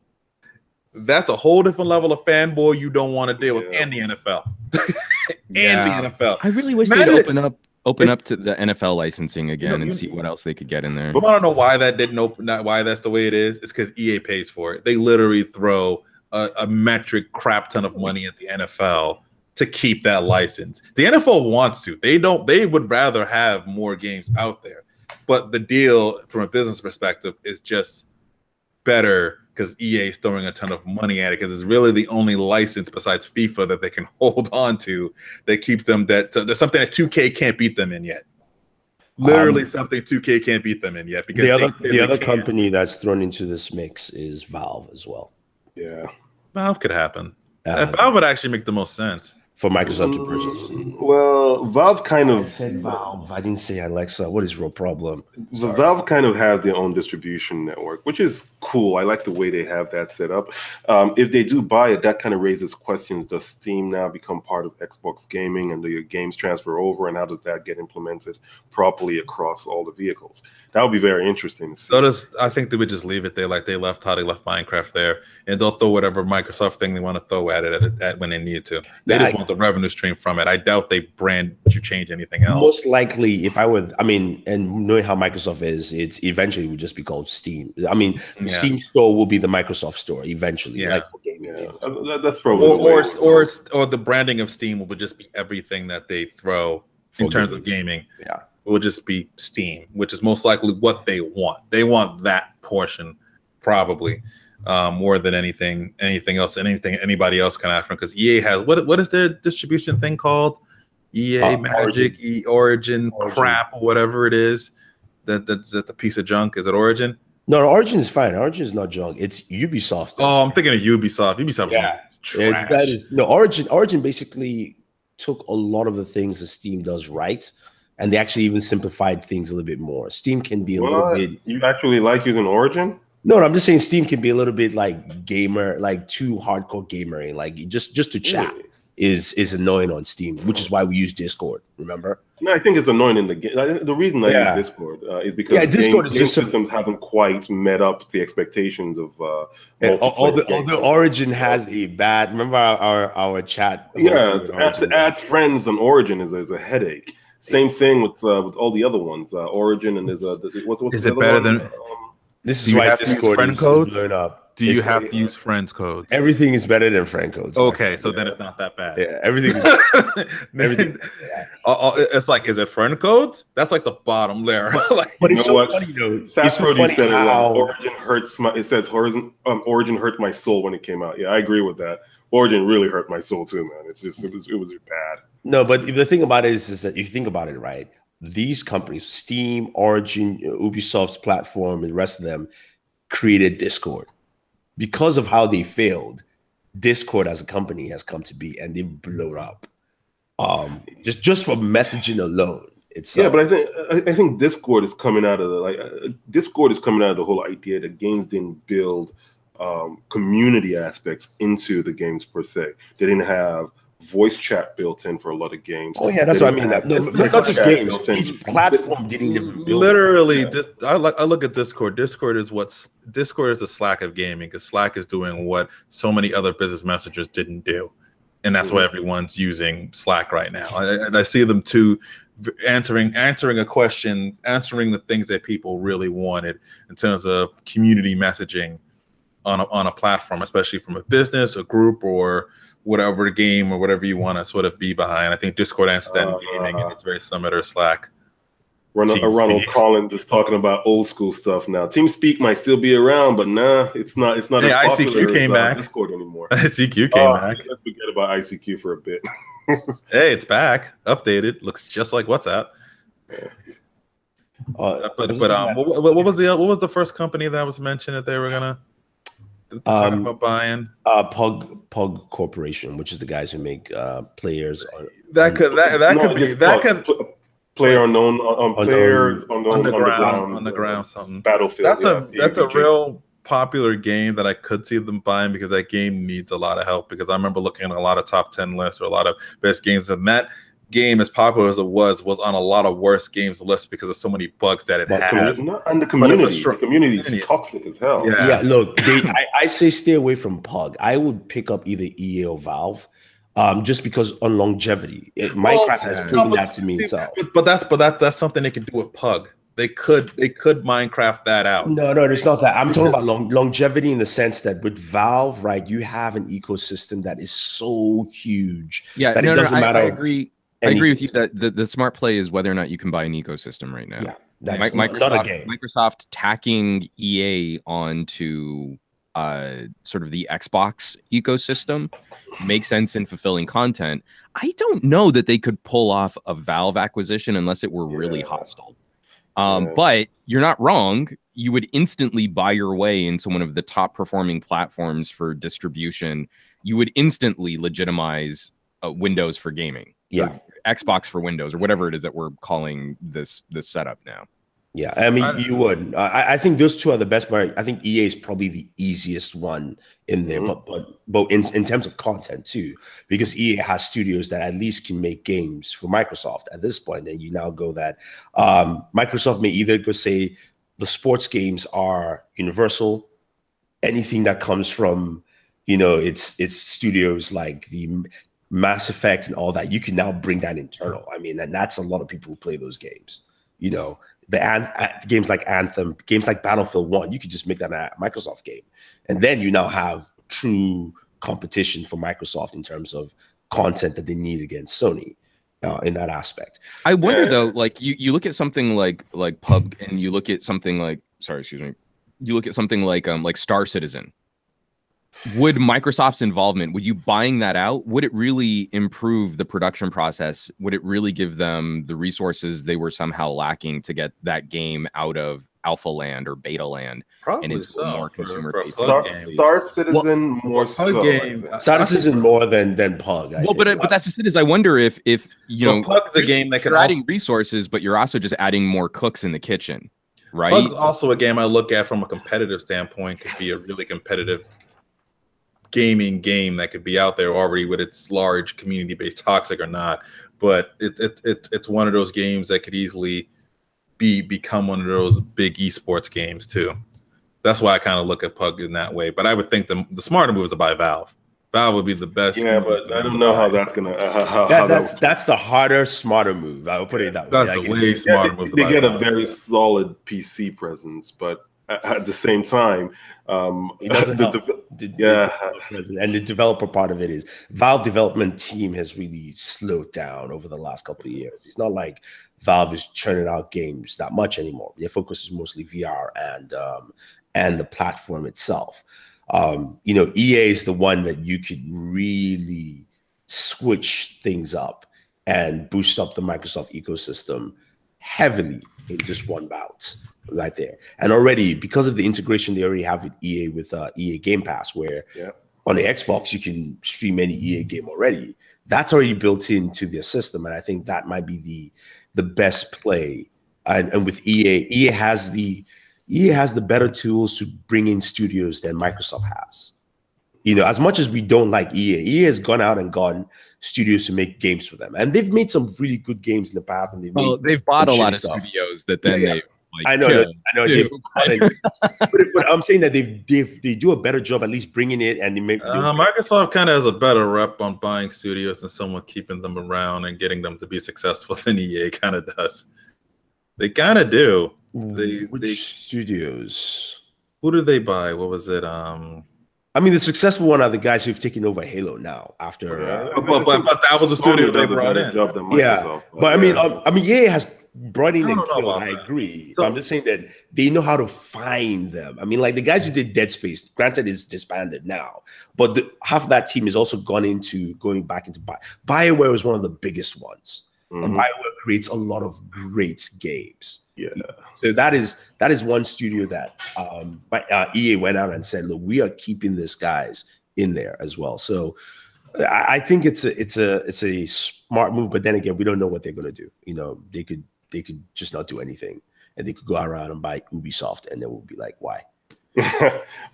that's a whole different level of fanboy you don't want to deal with, and the NFL. The NFL. I really wish they'd open up to the NFL licensing again and see what else they could get in there. But I don't know why that didn't open. Not why that's the way it is. It's because EA pays for it. They literally throw a metric crap ton of money at the NFL to keep that license. The NFL wants to. They would rather have more games out there. But the deal from a business perspective is just better because EA is throwing a ton of money at it, because it's really the only license besides FIFA that they can hold on to that keeps them there's something that 2K can't beat them in yet. Literally something 2K can't beat them in yet. Because the other company that's thrown into this mix is Valve as well. Yeah. Valve could happen. Valve would actually make the most sense for Microsoft to purchase. Well, Valve kind of said Valve. I didn't say Alexa. What is your problem? The Valve kind of has their own distribution network, which is cool. I like the way they have that set up. If they do buy it, that kind of raises questions. Does Steam now become part of Xbox gaming, and do your games transfer over, and how does that get implemented properly across all the vehicles? That would be very interesting to see. I think they would just leave it there like they left Minecraft there, and they'll throw whatever Microsoft thing they want to throw at it when they need to. They just want the revenue stream from it. I doubt they change anything else. Most likely, and knowing how Microsoft is, it's eventually would just be called Steam. I mean, Steam store will be the Microsoft store eventually, like for gaming. That's probably or the branding of Steam will just be everything that they throw in terms of gaming. Yeah. It will just be Steam, which is most likely what they want. They want that portion probably more than anything else, anybody else can offer. Because EA has what is their distribution thing called? EA Magic, Origin crap, or whatever it is. That's a piece of junk. Is it Origin? No, Origin is fine. Origin is not junk. It's Ubisoft. I'm thinking of Ubisoft. Ubisoft is trash. Origin basically took a lot of the things that Steam does right, and they actually even simplified things a little bit more. Steam can be a little bit. You actually like using Origin? No, I'm just saying Steam can be a little bit like gamer, like too hardcore gamer, like just to chat is annoying on Steam, which is why we use Discord. Remember? No, I think it's annoying in the game. The reason I use Discord is because Discord game systems haven't quite met up the expectations of although Origin has a bad. Remember our chat? To add friends on Origin is a headache. Same thing with all the other ones. Origin and there's what's is it better than? This is why Discord is blown up. Do you have to use friends codes? Everything is better than friend codes. Okay, so then it's not that bad. Yeah, everything. Everything. It's like, is it friend codes? That's like the bottom layer. But it's so funny though. It's so funny how Origin hurts my. It says Origin hurt my soul when it came out. Yeah, I agree with that. Origin really hurt my soul too, man. It was bad. No, but the thing about it is that if you think about it, right? These companies, Steam, Origin, Ubisoft's platform, and the rest of them, created Discord. Because of how they failed, Discord as a company has come to be, and they've blown up. Just for messaging alone, but I think Discord is coming out of the whole idea that games didn't build community aspects into the games per se. They didn't have voice chat built in for a lot of games. Oh yeah, that's what I mean. Not just games. Each platform didn't even build. Literally, I look at Discord. Discord is the Slack of gaming, because Slack is doing what so many other business messengers didn't do, and that's why everyone's using Slack right now. I see them two answering a question, answering the things that people really wanted in terms of community messaging on a platform, especially from a business, a group, or whatever game or whatever you want to sort of be behind. I think Discord answers that in gaming, and it's very similar to Slack. Ronald Collins is talking about old school stuff now. TeamSpeak might still be around, but nah, it's not as popular ICQ came back. Discord anymore. ICQ came back. Let's forget about ICQ for a bit. Hey, it's back, updated, looks just like WhatsApp. What was the first company that was mentioned that they were gonna talk about buying? Pug Corporation, which is the guys who make players. Player unknown underground something. Battlefield. That's a real popular game that I could see them buying, because that game needs a lot of help. Because I remember looking at a lot of top 10 lists or a lot of best games, and that game, as popular as it was on a lot of worst games lists because of so many bugs that it has. And the community is toxic as hell. Yeah, look, I say stay away from Pug. I would pick up either EA or Valve. Just because on longevity, Minecraft has proven that to me itself. But that's something they can do with Pug. They could Minecraft that out. No, it's not that. I'm talking about longevity in the sense that with Valve, right, you have an ecosystem that is so huge. Yeah, that it doesn't matter. I agree. I agree with you that the smart play is whether or not you can buy an ecosystem right now. Yeah, that's not a game. Microsoft tacking EA onto sort of the Xbox ecosystem makes sense in fulfilling content. I don't know that they could pull off a Valve acquisition unless it were really hostile. But you're not wrong. You would instantly buy your way into one of the top performing platforms for distribution. You would instantly legitimize Windows for gaming. Yeah. Xbox for Windows, or whatever it is that we're calling this setup now. Yeah, I mean, you would. I think those two are the best, but I think EA is probably the easiest one in there. But in terms of content too, because EA has studios that at least can make games for Microsoft at this point. And you now go that Microsoft may either go say the sports games are universal, anything that comes from its studios like the Mass Effect and all that, you can now bring that internal. I mean, and that's a lot of people who play those games. The games like Anthem, games like Battlefield 1, you could just make that a Microsoft game. And then you now have true competition for Microsoft in terms of content that they need against Sony in that aspect. I wonder though, like you look at something like Pub, and you look at something like you look at something like Star Citizen. Would Microsoft's involvement, would you buying that out, would it really improve the production process? Would it really give them the resources they were somehow lacking to get that game out of alpha land or beta land? Probably and into so. More consumer facing. Star Citizen more so. Star Citizen more than Pug. But that's just it. Is I wonder if Pug's a game that you're adding resources, but you're also just adding more cooks in the kitchen, right? Pug's also a game I look at from a competitive standpoint. Could be a really competitive gaming game that could be out there already with its large community base, toxic or not. But it's one of those games that could easily become one of those big esports games too. That's why I kind of look at Pug in that way. But I would think the smarter move is to buy Valve. Valve would be the best. Yeah, but I don't know how that's gonna. That's the harder, smarter move. I would put it that way. That's a way smarter move. They get a very solid PC presence, but at the same time, it doesn't and the developer part of it is Valve development team has really slowed down over the last couple of years. It's not like Valve is churning out games that much anymore. Their focus is mostly VR and the platform itself. EA is the one that you could really switch things up and boost up the Microsoft ecosystem heavily in just one bout right there. And already, because of the integration they already have with EA Game Pass, where on the Xbox you can stream any EA game already, that's already built into their system. And I think that might be the best play. And with EA has the better tools to bring in studios than Microsoft has. As much as we don't like EA has gone out and gotten studios to make games for them. And they've made some really good games in the past. And they've bought a lot of studios that then they I know, chill, I know. But I'm saying that they do a better job at least bringing it, and they make. Microsoft kind of has a better rep on buying studios and someone keeping them around and getting them to be successful than EA kind of does. They kind of do. Which studios? Who did they buy? What was it? I mean, the successful one are the guys who've taken over Halo now. After, but that was the studio they brought in. Yeah, but I mean, EA has brought in and killed. I agree. So I'm just saying that they know how to find them. I mean, like the guys who did Dead Space, granted, is disbanded now, but half of that team has also going back into BioWare was one of the biggest ones, and BioWare creates a lot of great games. Yeah. So that is one studio that EA went out and said, look, we are keeping these guys in there as well. So I think it's a smart move, but then again, we don't know what they're going to do. You know, they could just not do anything, and they could go around and buy Ubisoft, and then we'll be like, why?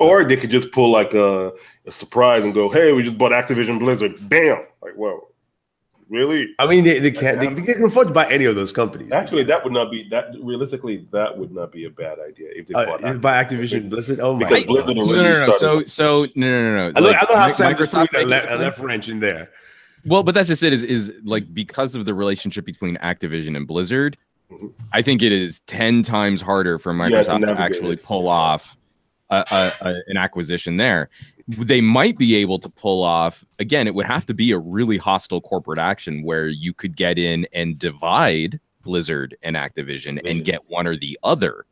Or they could just pull like a surprise and go, hey, we just bought Activision Blizzard. Bam! Like, whoa. Really? I mean, they can't afford to buy any of those companies. Actually, that would not be that. Realistically, that would not be a bad idea if they buy Activision Blizzard. Oh my god! No. I know how Microsoft a left wrench in there. Well, but that's just it. Is like because of the relationship between Activision and Blizzard, I think it is 10 times harder for Microsoft to actually pull off an acquisition there. They might be able to pull off, again, it would have to be a really hostile corporate action where you could get in and divide Blizzard and Activision and get one or the other.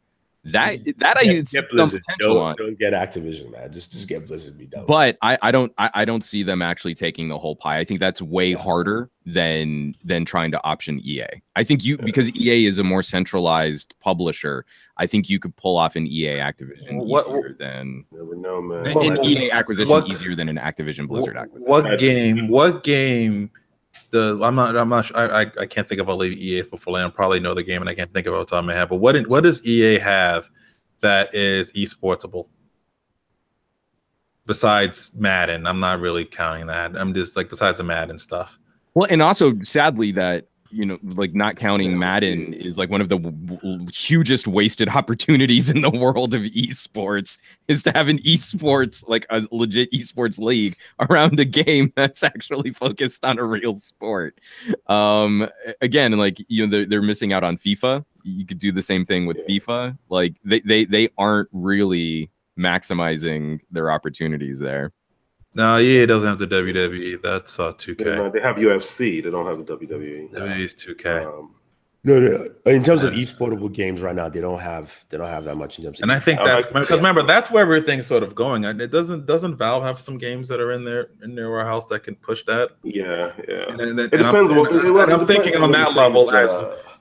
I get Blizzard. Don't get Activision, man. Just get Blizzard. Be done. But I don't see them actually taking the whole pie. I think that's way harder than trying to option EA. I think because EA is a more centralized publisher, I think you could pull off an EA Activision easier than never know, man. An EA acquisition easier than an Activision Blizzard acquisition. What game? I can't think of all the EA before. I probably know the game and I can't think of it off the top of my head. But what does EA have that is esportsable? Besides Madden, I'm not really counting that. I'm just like besides the Madden stuff. Well, and also sadly that like not counting Madden is like one of the hugest wasted opportunities in the world of esports is to have an esports, like a legit esports league around a game that's actually focused on a real sport. Again, like, they're missing out on FIFA. You could do the same thing with FIFA. Like they aren't really maximizing their opportunities there. No, EA doesn't have the WWE. That's 2K. They have UFC. They don't have the WWE. WWE is 2K. No. In terms of esportable games right now, they don't have that much in terms of. And I think that's because remember that's where everything's sort of going. It doesn't Valve have some games that are in their warehouse that can push that? Yeah. And it depends. I'm thinking on that level as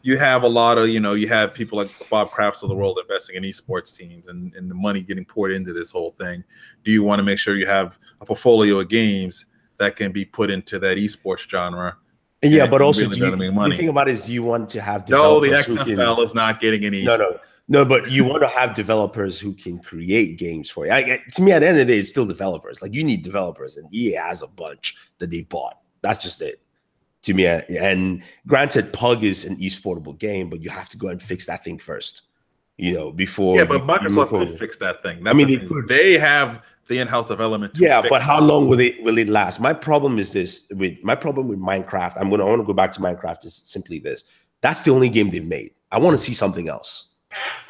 you have a lot of, you have people like Bob Crafts of the world investing in esports teams and the money getting poured into this whole thing. Do you want to make sure you have a portfolio of games that can be put into that esports genre? Yeah, but also, the thing about it is, do you want to have developers? No, the XFL is not getting any. No, but you want to have developers who can create games for you. To me, at the end of the day, it's still developers. Like, you need developers, and EA has a bunch that they bought. That's just it. To me, and granted, Pug is an esportable game, but you have to go and fix that thing first, before. Yeah, but Microsoft could fix that thing. They have the in-house development. But how long will it last? My problem is this. My problem with Minecraft, I want to go back to Minecraft. Is simply this: that's the only game they've made. I want to see something else.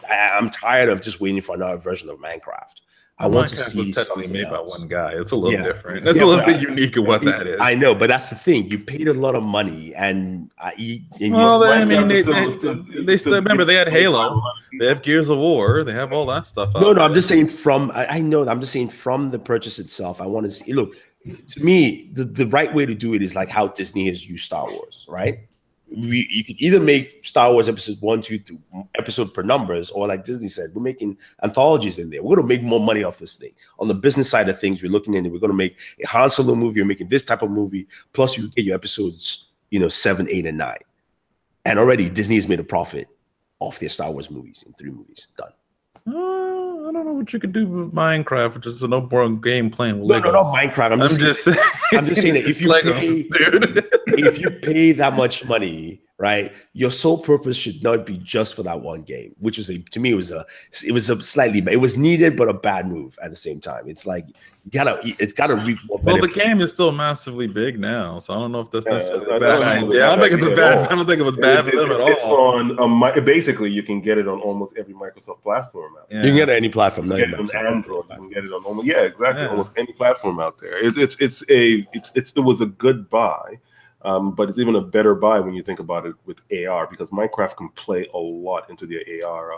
I'm tired of just waiting for another version of Minecraft. I want to see something made else. by one guy. It's a little different. It's a little bit unique in what that is. I know, but that's the thing. You paid a lot of money, and they still remember they had Halo, they have Gears of War, they have all that stuff. No, I'm just saying I'm just saying from the purchase itself. I want to see. Look, to me, the right way to do it is like how Disney has used Star Wars, right? You could either make Star Wars episodes 1, 2, 3, episode per numbers, or like Disney said, we're making anthologies in there. We're going to make more money off this thing. On the business side of things, we're looking into, we're going to make a Han Solo movie. You're making this type of movie. Plus, you get your episodes, 7, 8, and 9. And already Disney has made a profit off their Star Wars movies in 3 movies. Done. I don't know what you could do with Minecraft, which is an open game playing with Lego. No, not Minecraft. I'm just saying that if you pay that much money, right? Your sole purpose should not be just for that one game, which was to me, it was a slightly, it was needed, but a bad move at the same time. It's like, it's gotta reap more benefit. Well, the game is still massively big now, so I don't know if that's necessarily I a bad idea. I don't think it's a bad. I don't think it was bad for them at all. It's on basically you can get it on almost every Microsoft platform out there. You can get it on any platform. You can get it on Android. You can get it on almost any platform out there. It was a good buy. But it's even a better buy when you think about it with AR, because Minecraft can play a lot into the AR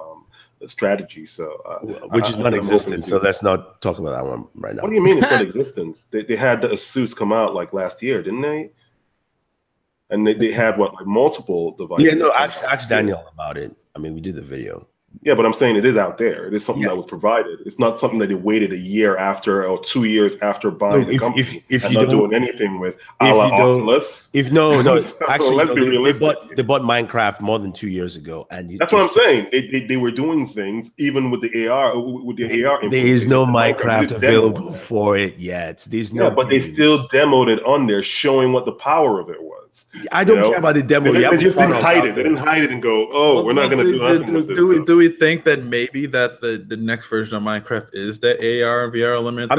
strategy. So, which is non-existent. So let's not talk about that one right now. What do you mean it's non-existent? They had the Asus come out like last year, didn't they? And they had multiple devices. Yeah, no, ask Daniel about it. I mean, we did the video. Yeah, but I'm saying it is out there. It is something that was provided. It's not something that they waited a year after or 2 years after buying the company if and not doing anything with Oculus. Actually, they bought Minecraft more than 2 years ago, and that's what I'm saying. They were doing things even with the AR. With the AR, there is no Minecraft available for it yet. There's no. Yeah, but they still demoed it on there, showing what the power of it was. I don't care about the demo. They just didn't hide it. They didn't hide it and go, "Oh, we're not going to do nothing with this." Do we think that maybe that the next version of Minecraft is the AR and VR element?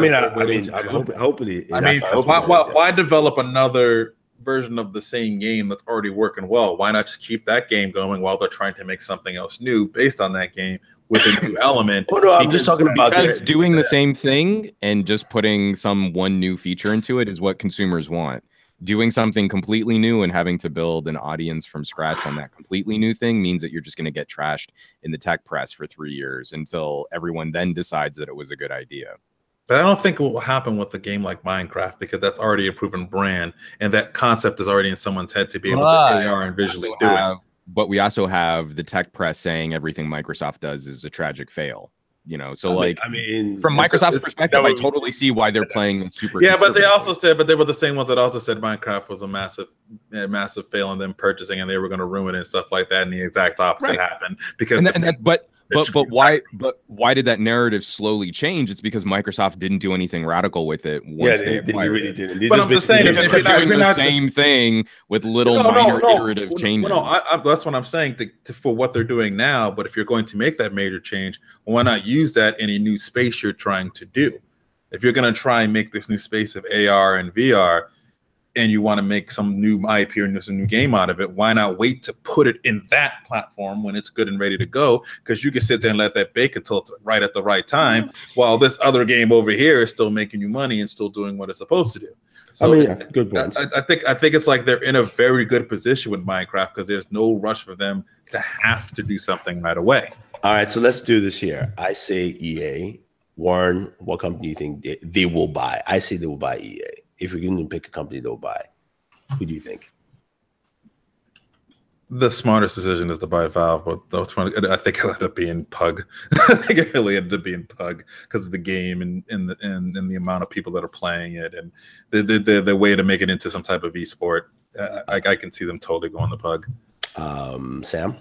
Hopefully. Why develop another version of the same game that's already working well? Why not just keep that game going while they're trying to make something else new based on that game with a new element? Oh no, I'm just talking about doing the same thing and just putting one new feature into it is what consumers want. Doing something completely new and having to build an audience from scratch on that completely new thing means that you're just going to get trashed in the tech press for 3 years until everyone then decides that it was a good idea. But I don't think it will happen with a game like Minecraft, because that's already a proven brand and that concept is already in someone's head to be able to AR and visually do it. But we also have the tech press saying everything Microsoft does is a tragic fail. So from Microsoft's perspective, I totally see why they're playing super. Yeah, but they were the same ones that also said Minecraft was a massive fail in them purchasing, and they were going to ruin it and stuff like that. And the exact opposite happened because. But why did that narrative slowly change? It's because Microsoft didn't do anything radical with it. They really didn't. But I'm just saying, if you're doing the same thing with little minor iterative changes. That's what I'm saying for what they're doing now. But if you're going to make that major change, why not use that in a new space you're trying to do? If you're going to try and make this new space of AR and VR, and you want to make some new IP or some new game out of it, why not wait to put it in that platform when it's good and ready to go? Because you can sit there and let that bake until it's right at the right time, while this other game over here is still making you money and still doing what it's supposed to do. So good points. I think it's like they're in a very good position with Minecraft because there's no rush for them to have to do something right away. All right, so let's do this here. I say EA. Warren, what company do you think they will buy? I say they will buy EA. If you're going to pick a company they'll buy, who do you think? The smartest decision is to buy Valve, but I think it'll end up being Pug. I think it really ended up being Pug because of the game and the amount of people that are playing it and the way to make it into some type of esport. I can see them totally going to Pug. Sam?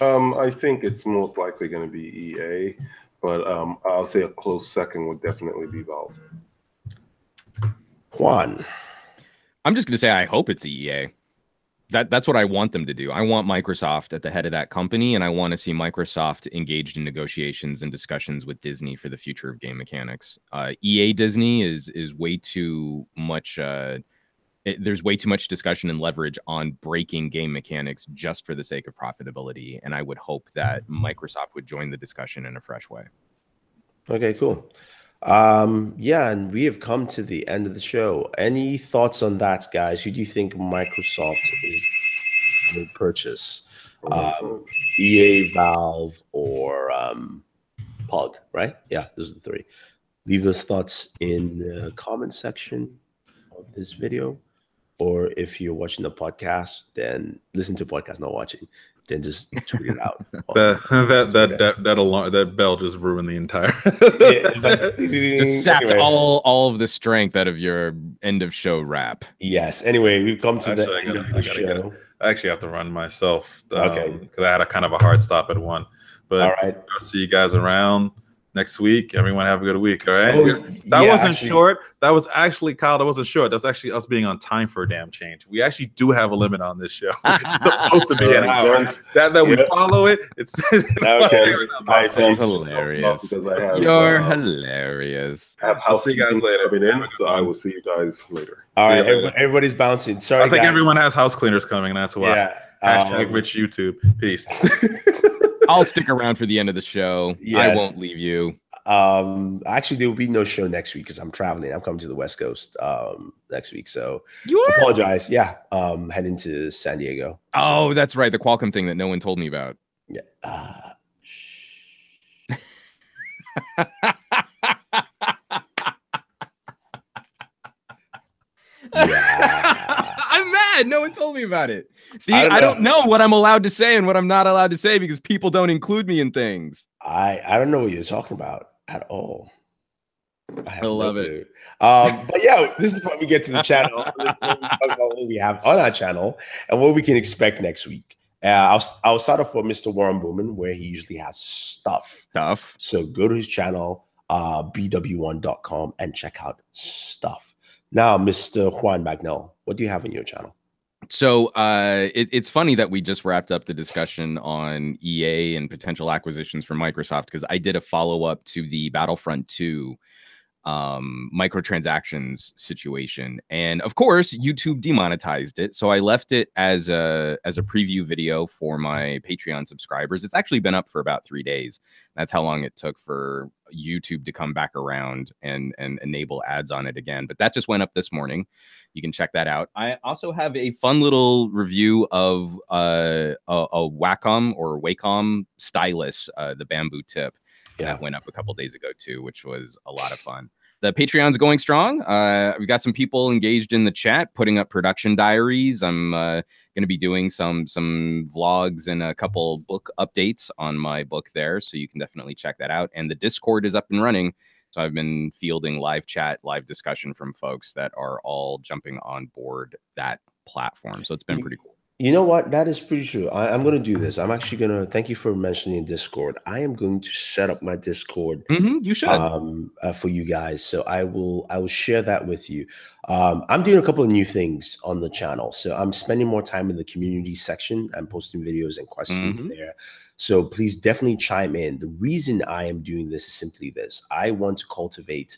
I think it's most likely going to be EA, but I'll say a close second would definitely be Valve. Juan. I'm just going to say I hope it's EA. That's what I want them to do. I want Microsoft at the head of that company, and I want to see Microsoft engaged in negotiations and discussions with Disney for the future of game mechanics. EA Disney is way too much. There's way too much discussion and leverage on breaking game mechanics just for the sake of profitability, and I would hope that Microsoft would join the discussion in a fresh way. Okay, cool. And we have come to the end of the show. Any thoughts on that, guys? Who do you think Microsoft will purchase? EA, Valve, or Pug, right? Yeah, those are the three. Leave those thoughts in the comment section of this video. Or if you're watching the podcast, then listen to podcast, not watching. Then just tweet it out. That bell just ruined the entire. Just sapped all of the strength out of your end of show rap. Yes. Anyway, we've come to the end of the show. I actually have to run myself. Okay. Because I had a kind of a hard stop at 1. But all right. I'll see you guys around. next week. Everyone have a good week. All right. Oh, That yeah, wasn't actually, short. That was actually, Kyle, that wasn't short. That's actually us being on time for a damn change. We actually do have a limit on this show. It's supposed to be an hour. Gents, That we follow it. It's okay. That's Gents, hilarious. because I have, You're hilarious. I have I'll see you guys housekeeping later. coming in, so I will see you guys later. All right, See you later. everybody's bouncing. Sorry, I think guys. everyone has house cleaners coming. That's why. Yeah. Hashtag rich YouTube. Peace. I'll stick around for the end of the show. I Yes. won't leave you. Actually, there will be no show next week because I'm traveling. I'm coming to the West Coast next week, so You are? apologize. Yeah, heading to San Diego. Oh, that's right. The Qualcomm thing that no one told me about. Yeah. Yeah. I'm mad. No one told me about it. See, I don't know what I'm allowed to say and what I'm not allowed to say because people don't include me in things. I don't know what you're talking about at all. I love it. But yeah, this is when we get to the channel. Talk about what we have on our channel and what we can expect next week. I'll start off with Mr. Warren Booman, where he usually has stuff. So go to his channel, bw1.com, and check out stuff. Now, Mr. Juan Magnell, what do you have on your channel? So it's funny that we just wrapped up the discussion on EA and potential acquisitions from Microsoft because I did a follow-up to the Battlefront II microtransactions situation, and of course YouTube demonetized it, so I left it as a preview video for my Patreon subscribers. It's actually been up for about 3 days. That's how long it took for YouTube to come back around and enable ads on it again, but that just went up this morning. You can check that out. I also have a fun little review of a Wacom or Wacom stylus, the bamboo tip. That went up a couple days ago too, which was a lot of fun. The Patreon's going strong. We've got some people engaged in the chat, putting up production diaries. I'm going to be doing some vlogs and a couple book updates on my book there, so you can definitely check that out. And the Discord is up and running, so I've been fielding live chat, live discussion from folks that are all jumping on board that platform. So it's been pretty cool. You know what? That is pretty true. I'm going to do this. I'm actually going to thank you for mentioning Discord. I am going to set up my Discord. You should for you guys. So I will share that with you. I'm doing a couple of new things on the channel. So I'm spending more time in the community section. I'm posting videos and questions there. So please definitely chime in. The reason I am doing this is simply this. I want to cultivate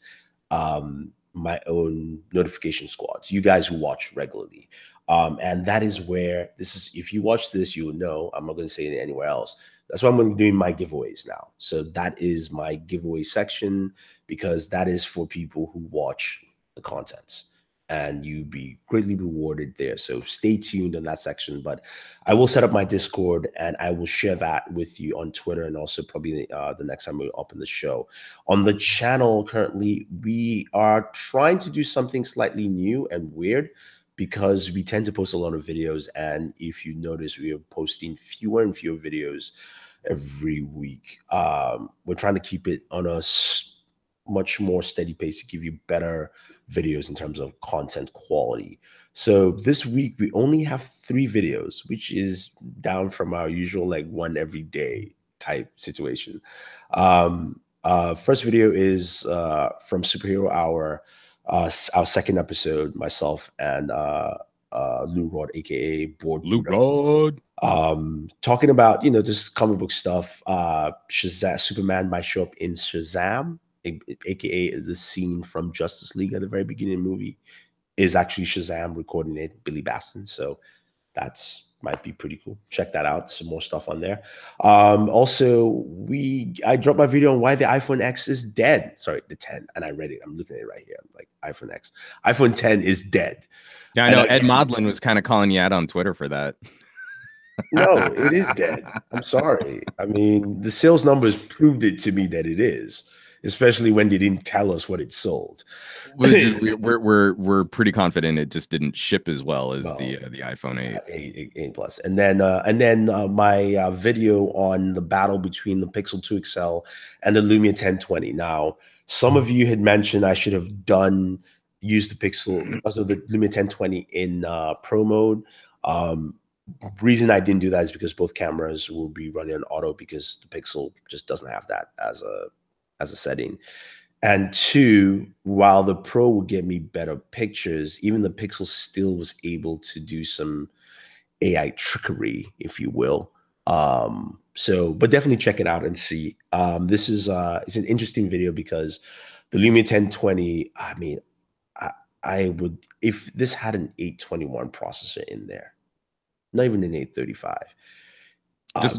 my own notification squads, you guys who watch regularly. And that is where this is. If you watch this, you will know. I'm not going to say it anywhere else. That's why I'm going to be doing my giveaways now. So that is my giveaway section, because that is for people who watch the contents, and you be greatly rewarded there. So stay tuned on that section. But I will set up my Discord and I will share that with you on Twitter, and also probably the next time we open the show. On the channel currently, we are trying to do something slightly new and weird, because we tend to post a lot of videos. And if you notice, we are posting fewer and fewer videos every week. We're trying to keep it on a much more steady pace to give you better videos in terms of content quality. So this week, we only have 3 videos, which is down from our usual like one every day type situation. First video is from Superhero Hour. Our second episode, myself and Lou Rod, aka Boored, talking about just comic book stuff. Shazam, Superman might show up in Shazam, aka the scene from Justice League at the very beginning of the movie is actually Shazam recording it, Billy Batson. So that's might be pretty cool. Check that out. Some more stuff on there. Also, I dropped my video on why the iPhone X is dead. Sorry, the 10. And I read it. I'm looking at it right here. I'm like, iPhone X. iPhone 10 is dead. Yeah, I know. Ed Modlin was kind of calling you out on Twitter for that. No, it is dead. I'm sorry. I mean, the sales numbers proved it to me that it is, especially when they didn't tell us what it sold. We're pretty confident it just didn't ship as well as the iPhone 8. 8 Plus. And then my video on the battle between the Pixel 2 XL and the Lumia 1020. Now, some of you had mentioned I should have used the Pixel, also the Lumia 1020 in Pro mode. Reason I didn't do that is because both cameras will be running on auto, because the Pixel just doesn't have that as a as a setting. And two, while the Pro would get me better pictures, even the Pixel still was able to do some AI trickery, if you will. So, but definitely check it out and see. This is it's an interesting video because the Lumia 1020, I mean, I would, if this had an 821 processor in there, not even an 835.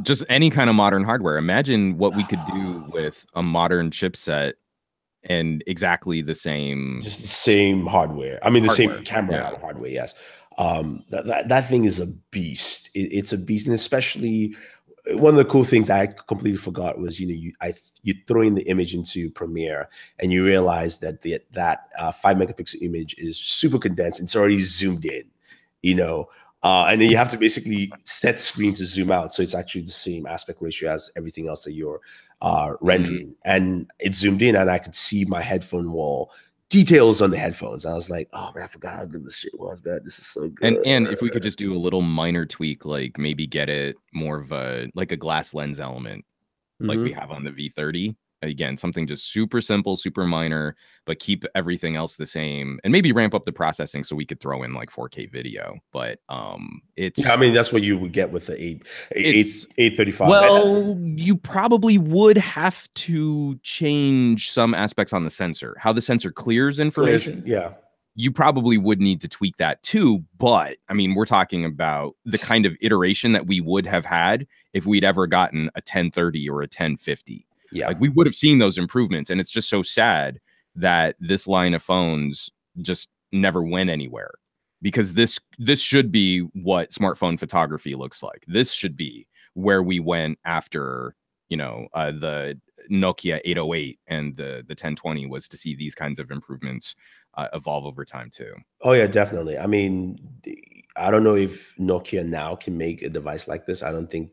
Just any kind of modern hardware. Imagine what we could do with a modern chipset and exactly the same, just the same hardware. I mean, the same camera hardware. Yes, that thing is a beast. It's a beast, and especially one of the cool things I completely forgot was, you throw in the image into Premiere and you realize that that 5 megapixel image is super condensed. It's already zoomed in, and then you have to basically set screen to zoom out, so it's actually the same aspect ratio as everything else that you're rendering. And it zoomed in, and I could see my headphone wall details on the headphones. I was like, oh man, I forgot how good this shit was, man. This is so good. And if we could just do a little minor tweak, like maybe get it more of a glass lens element, like we have on the V30. Again, something just super simple, super minor, but keep everything else the same, and maybe ramp up the processing so we could throw in like 4K video. But it's, I mean, that's what you would get with the 835. Well, you probably would have to change some aspects on the sensor, how the sensor clears information. Yeah. You probably would need to tweak that too. But I mean, we're talking about the kind of iteration that we would have had if we'd ever gotten a 1030 or a 1050. Yeah. Like we would have seen those improvements. And it's just so sad that this line of phones just never went anywhere, because this should be what smartphone photography looks like. This should be where we went after, the Nokia 808 and the 1020, was to see these kinds of improvements evolve over time too. Oh yeah, definitely. I mean, I don't know if Nokia now can make a device like this. I don't think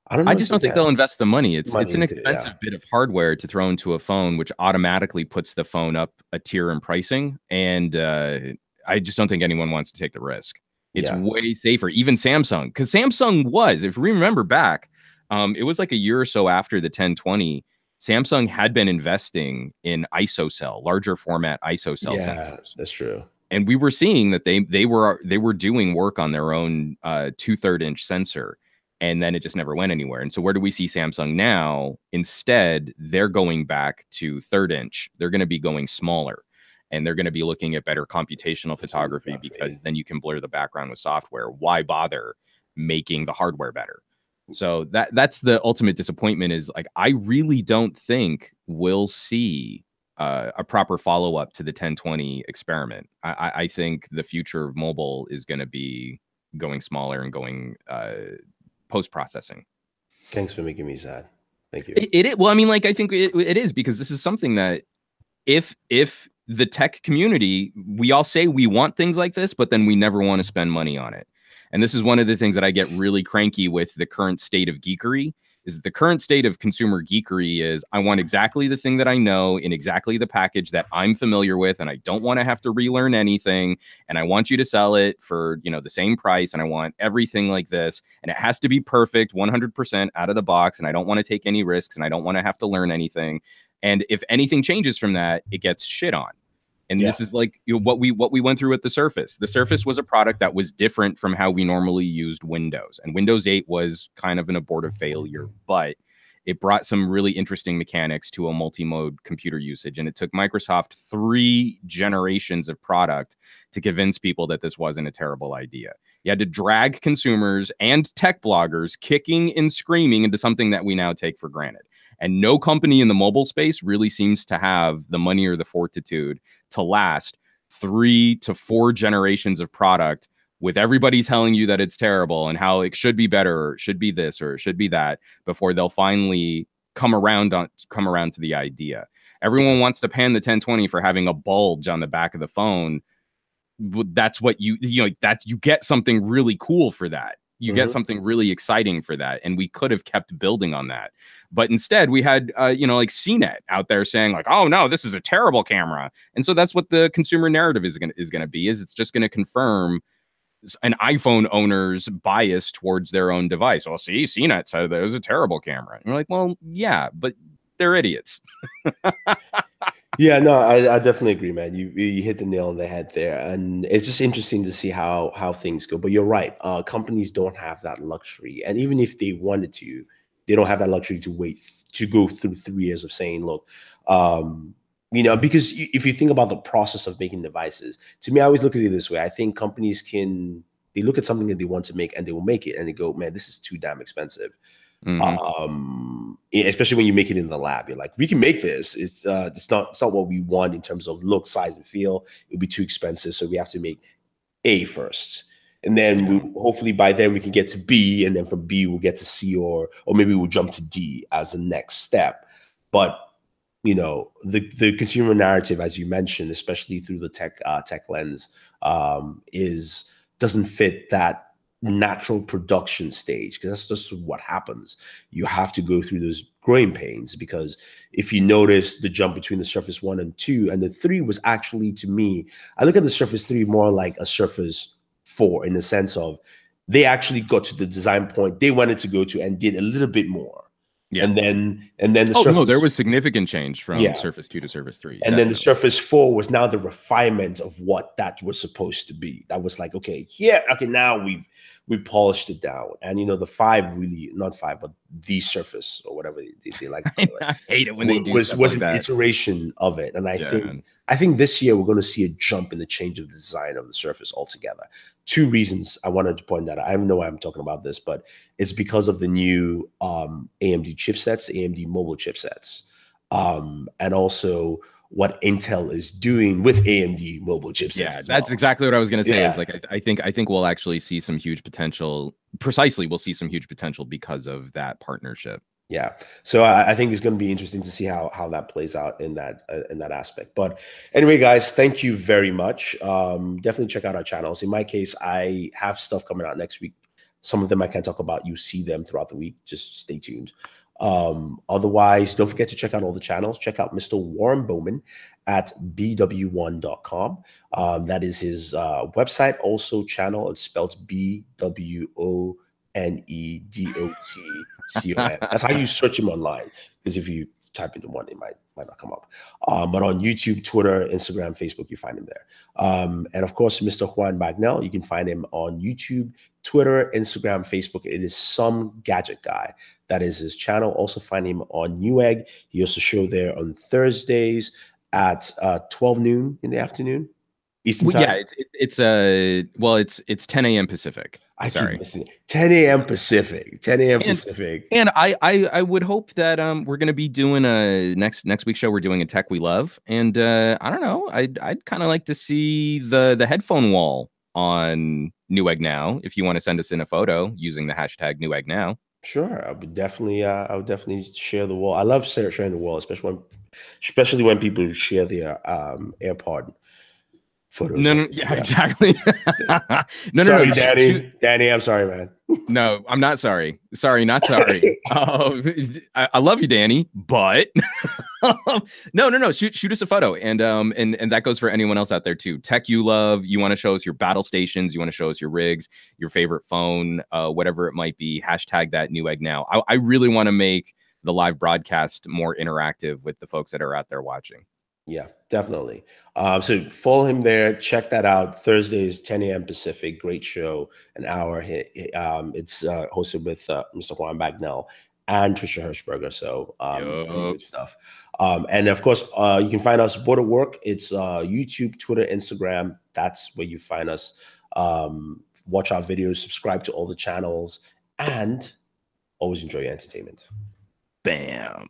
I just don't think they'll invest the money. It's an expensive bit of hardware to throw into a phone, which automatically puts the phone up a tier in pricing. And I just don't think anyone wants to take the risk. It's way safer. Even Samsung, because Samsung was, if we remember back, it was like a year or so after the 1020, Samsung had been investing in ISO larger format ISO cell sensors. That's true. And we were seeing that they were doing work on their own 2/3 inch sensor. And then it just never went anywhere. And so where do we see Samsung now? Instead, they're going back to 1/3 inch. They're going to be going smaller, and they're going to be looking at better computational photography, because then you can blur the background with software. Why bother making the hardware better? So that's the ultimate disappointment, is like, I really don't think we'll see a proper follow-up to the 1020 experiment. I think the future of mobile is going to be going smaller and going post-processing. Thanks for making me sad. Thank you. Well, I mean, like, I think it is, because this is something that if the tech community, we all say we want things like this, but then we never want to spend money on it. And this is one of the things that I get really cranky with the current state of geekery. Is the current state of consumer geekery is, I want exactly the thing that I know in exactly the package that I'm familiar with, and I don't want to have to relearn anything, and I want you to sell it for, the same price, and I want everything like this, and it has to be perfect 100% out of the box, and I don't want to take any risks, and I don't want to have to learn anything. And if anything changes from that, it gets shit on. And this is like what we went through with the Surface. The Surface was a product that was different from how we normally used Windows. And Windows 8 was kind of an abortive failure, but it brought some really interesting mechanics to a multi-mode computer usage. And it took Microsoft 3 generations of product to convince people that this wasn't a terrible idea. You had to drag consumers and tech bloggers kicking and screaming into something that we now take for granted. And no company in the mobile space really seems to have the money or the fortitude to last 3 to 4 generations of product with everybody telling you that it's terrible and how it should be better, or it should be this, or it should be that, before they'll finally come around to the idea. Everyone wants to pan the 1020 for having a bulge on the back of the phone. That's what you get something really cool for that. You get something really exciting for that. And we could have kept building on that. But instead we had, like CNET out there saying like, oh no, this is a terrible camera. And so that's what the consumer narrative is going to be, is it's just going to confirm an iPhone owner's bias towards their own device. Well, see, CNET said that it was a terrible camera. And you're like, well, yeah, but they're idiots. Yeah, no, I definitely agree, man. You hit the nail on the head there, and it's just interesting to see how things go. But you're right. Companies don't have that luxury, and even if they wanted to, they don't have that luxury to wait to go through 3 years of saying, look, because if you think about the process of making devices, to me, I always look at it this way. I think companies they look at something that they want to make and they will make it, and they go, man, this is too damn expensive. Especially when you make it in the lab, you're like, we can make this. It's not what we want in terms of look, size, and feel. It'll be too expensive, so we have to make A first, and then hopefully by then we can get to B, and then from B we'll get to C, or maybe we'll jump to D as the next step. But the consumer narrative, as you mentioned, especially through the tech lens, doesn't fit that natural production stage, because that's just what happens. You have to go through those growing pains, because if you notice the jump between the Surface 1 and 2, and the 3 was actually, to me, I look at the Surface 3 more like a Surface 4, in the sense of they actually got to the design point they wanted to go to and did a little bit more. Yeah. And then the Surface, there was significant change from Surface 2 to Surface 3. And then the Surface 4 was now the refinement of what that was supposed to be. That was like, now we polished it down. And the 5 really, not 5, but the Surface, or whatever they like to call it. I hate it when they do was like an that. iteration of it. And I think this year we're going to see a jump in the change of the design of the Surface altogether. 2 reasons I wanted to point that out. I don't know why I'm talking about this, but it's because of the new AMD chipsets, AMD mobile chipsets, and also what Intel is doing with AMD mobile chipsets. Yeah, that's exactly what I was going to say. Is like I think we'll actually see some huge potential. Precisely, we'll see some huge potential because of that partnership. Yeah, so I think it's going to be interesting to see how that plays out in that aspect. But anyway, guys, thank you very much. Definitely check out our channels. In my case, I have stuff coming out next week. Some of them I can't talk about. You see them throughout the week. Just stay tuned. Otherwise, don't forget to check out all the channels. Check out Mr. Warren Bowman at bw1.com. That is his website. Also channel. It's spelled BWONEDOTCOM. That's how you search him online, because if you type into one, it might not come up. But on YouTube, Twitter, Instagram, Facebook, you find him there. And of course, Mr. Juan Bagnell, you can find him on YouTube, Twitter, Instagram, Facebook. It is Some Gadget Guy. That is his channel. Also find him on Newegg. He also show there on Thursdays at 12 noon in the afternoon Eastern time. Yeah, it's 10 a.m. Pacific. Sorry, 10 a.m. Pacific. 10 a.m. Pacific. And I would hope that we're going to be doing a next week's show. We're doing a tech we love, and I don't know. I'd kind of like to see the headphone wall on Newegg Now. If you want to send us in a photo using the hashtag Newegg Now. Sure, I would definitely share the wall. I love sharing the wall, especially when people share their AirPod photos. No, exactly. Sorry, Danny. Danny, I'm sorry, man. No, I'm not sorry. Sorry, not sorry. I love you, Danny, but no. Shoot us a photo, and that goes for anyone else out there too. Tech you love. You want to show us your battle stations. You want to show us your rigs, your favorite phone, whatever it might be. Hashtag that Newegg Now. I really want to make the live broadcast more interactive with the folks that are out there watching. Yeah, definitely. So follow him there. Check that out. Thursdays, 10 a.m. Pacific. Great show. An hour. It's hosted with Mr. Juan Bagnell and Trisha Hirschberger. So really good stuff. And of course, you can find us Booredatwork. It's YouTube, Twitter, Instagram. That's where you find us. Watch our videos. Subscribe to all the channels. And always enjoy your entertainment. Bam.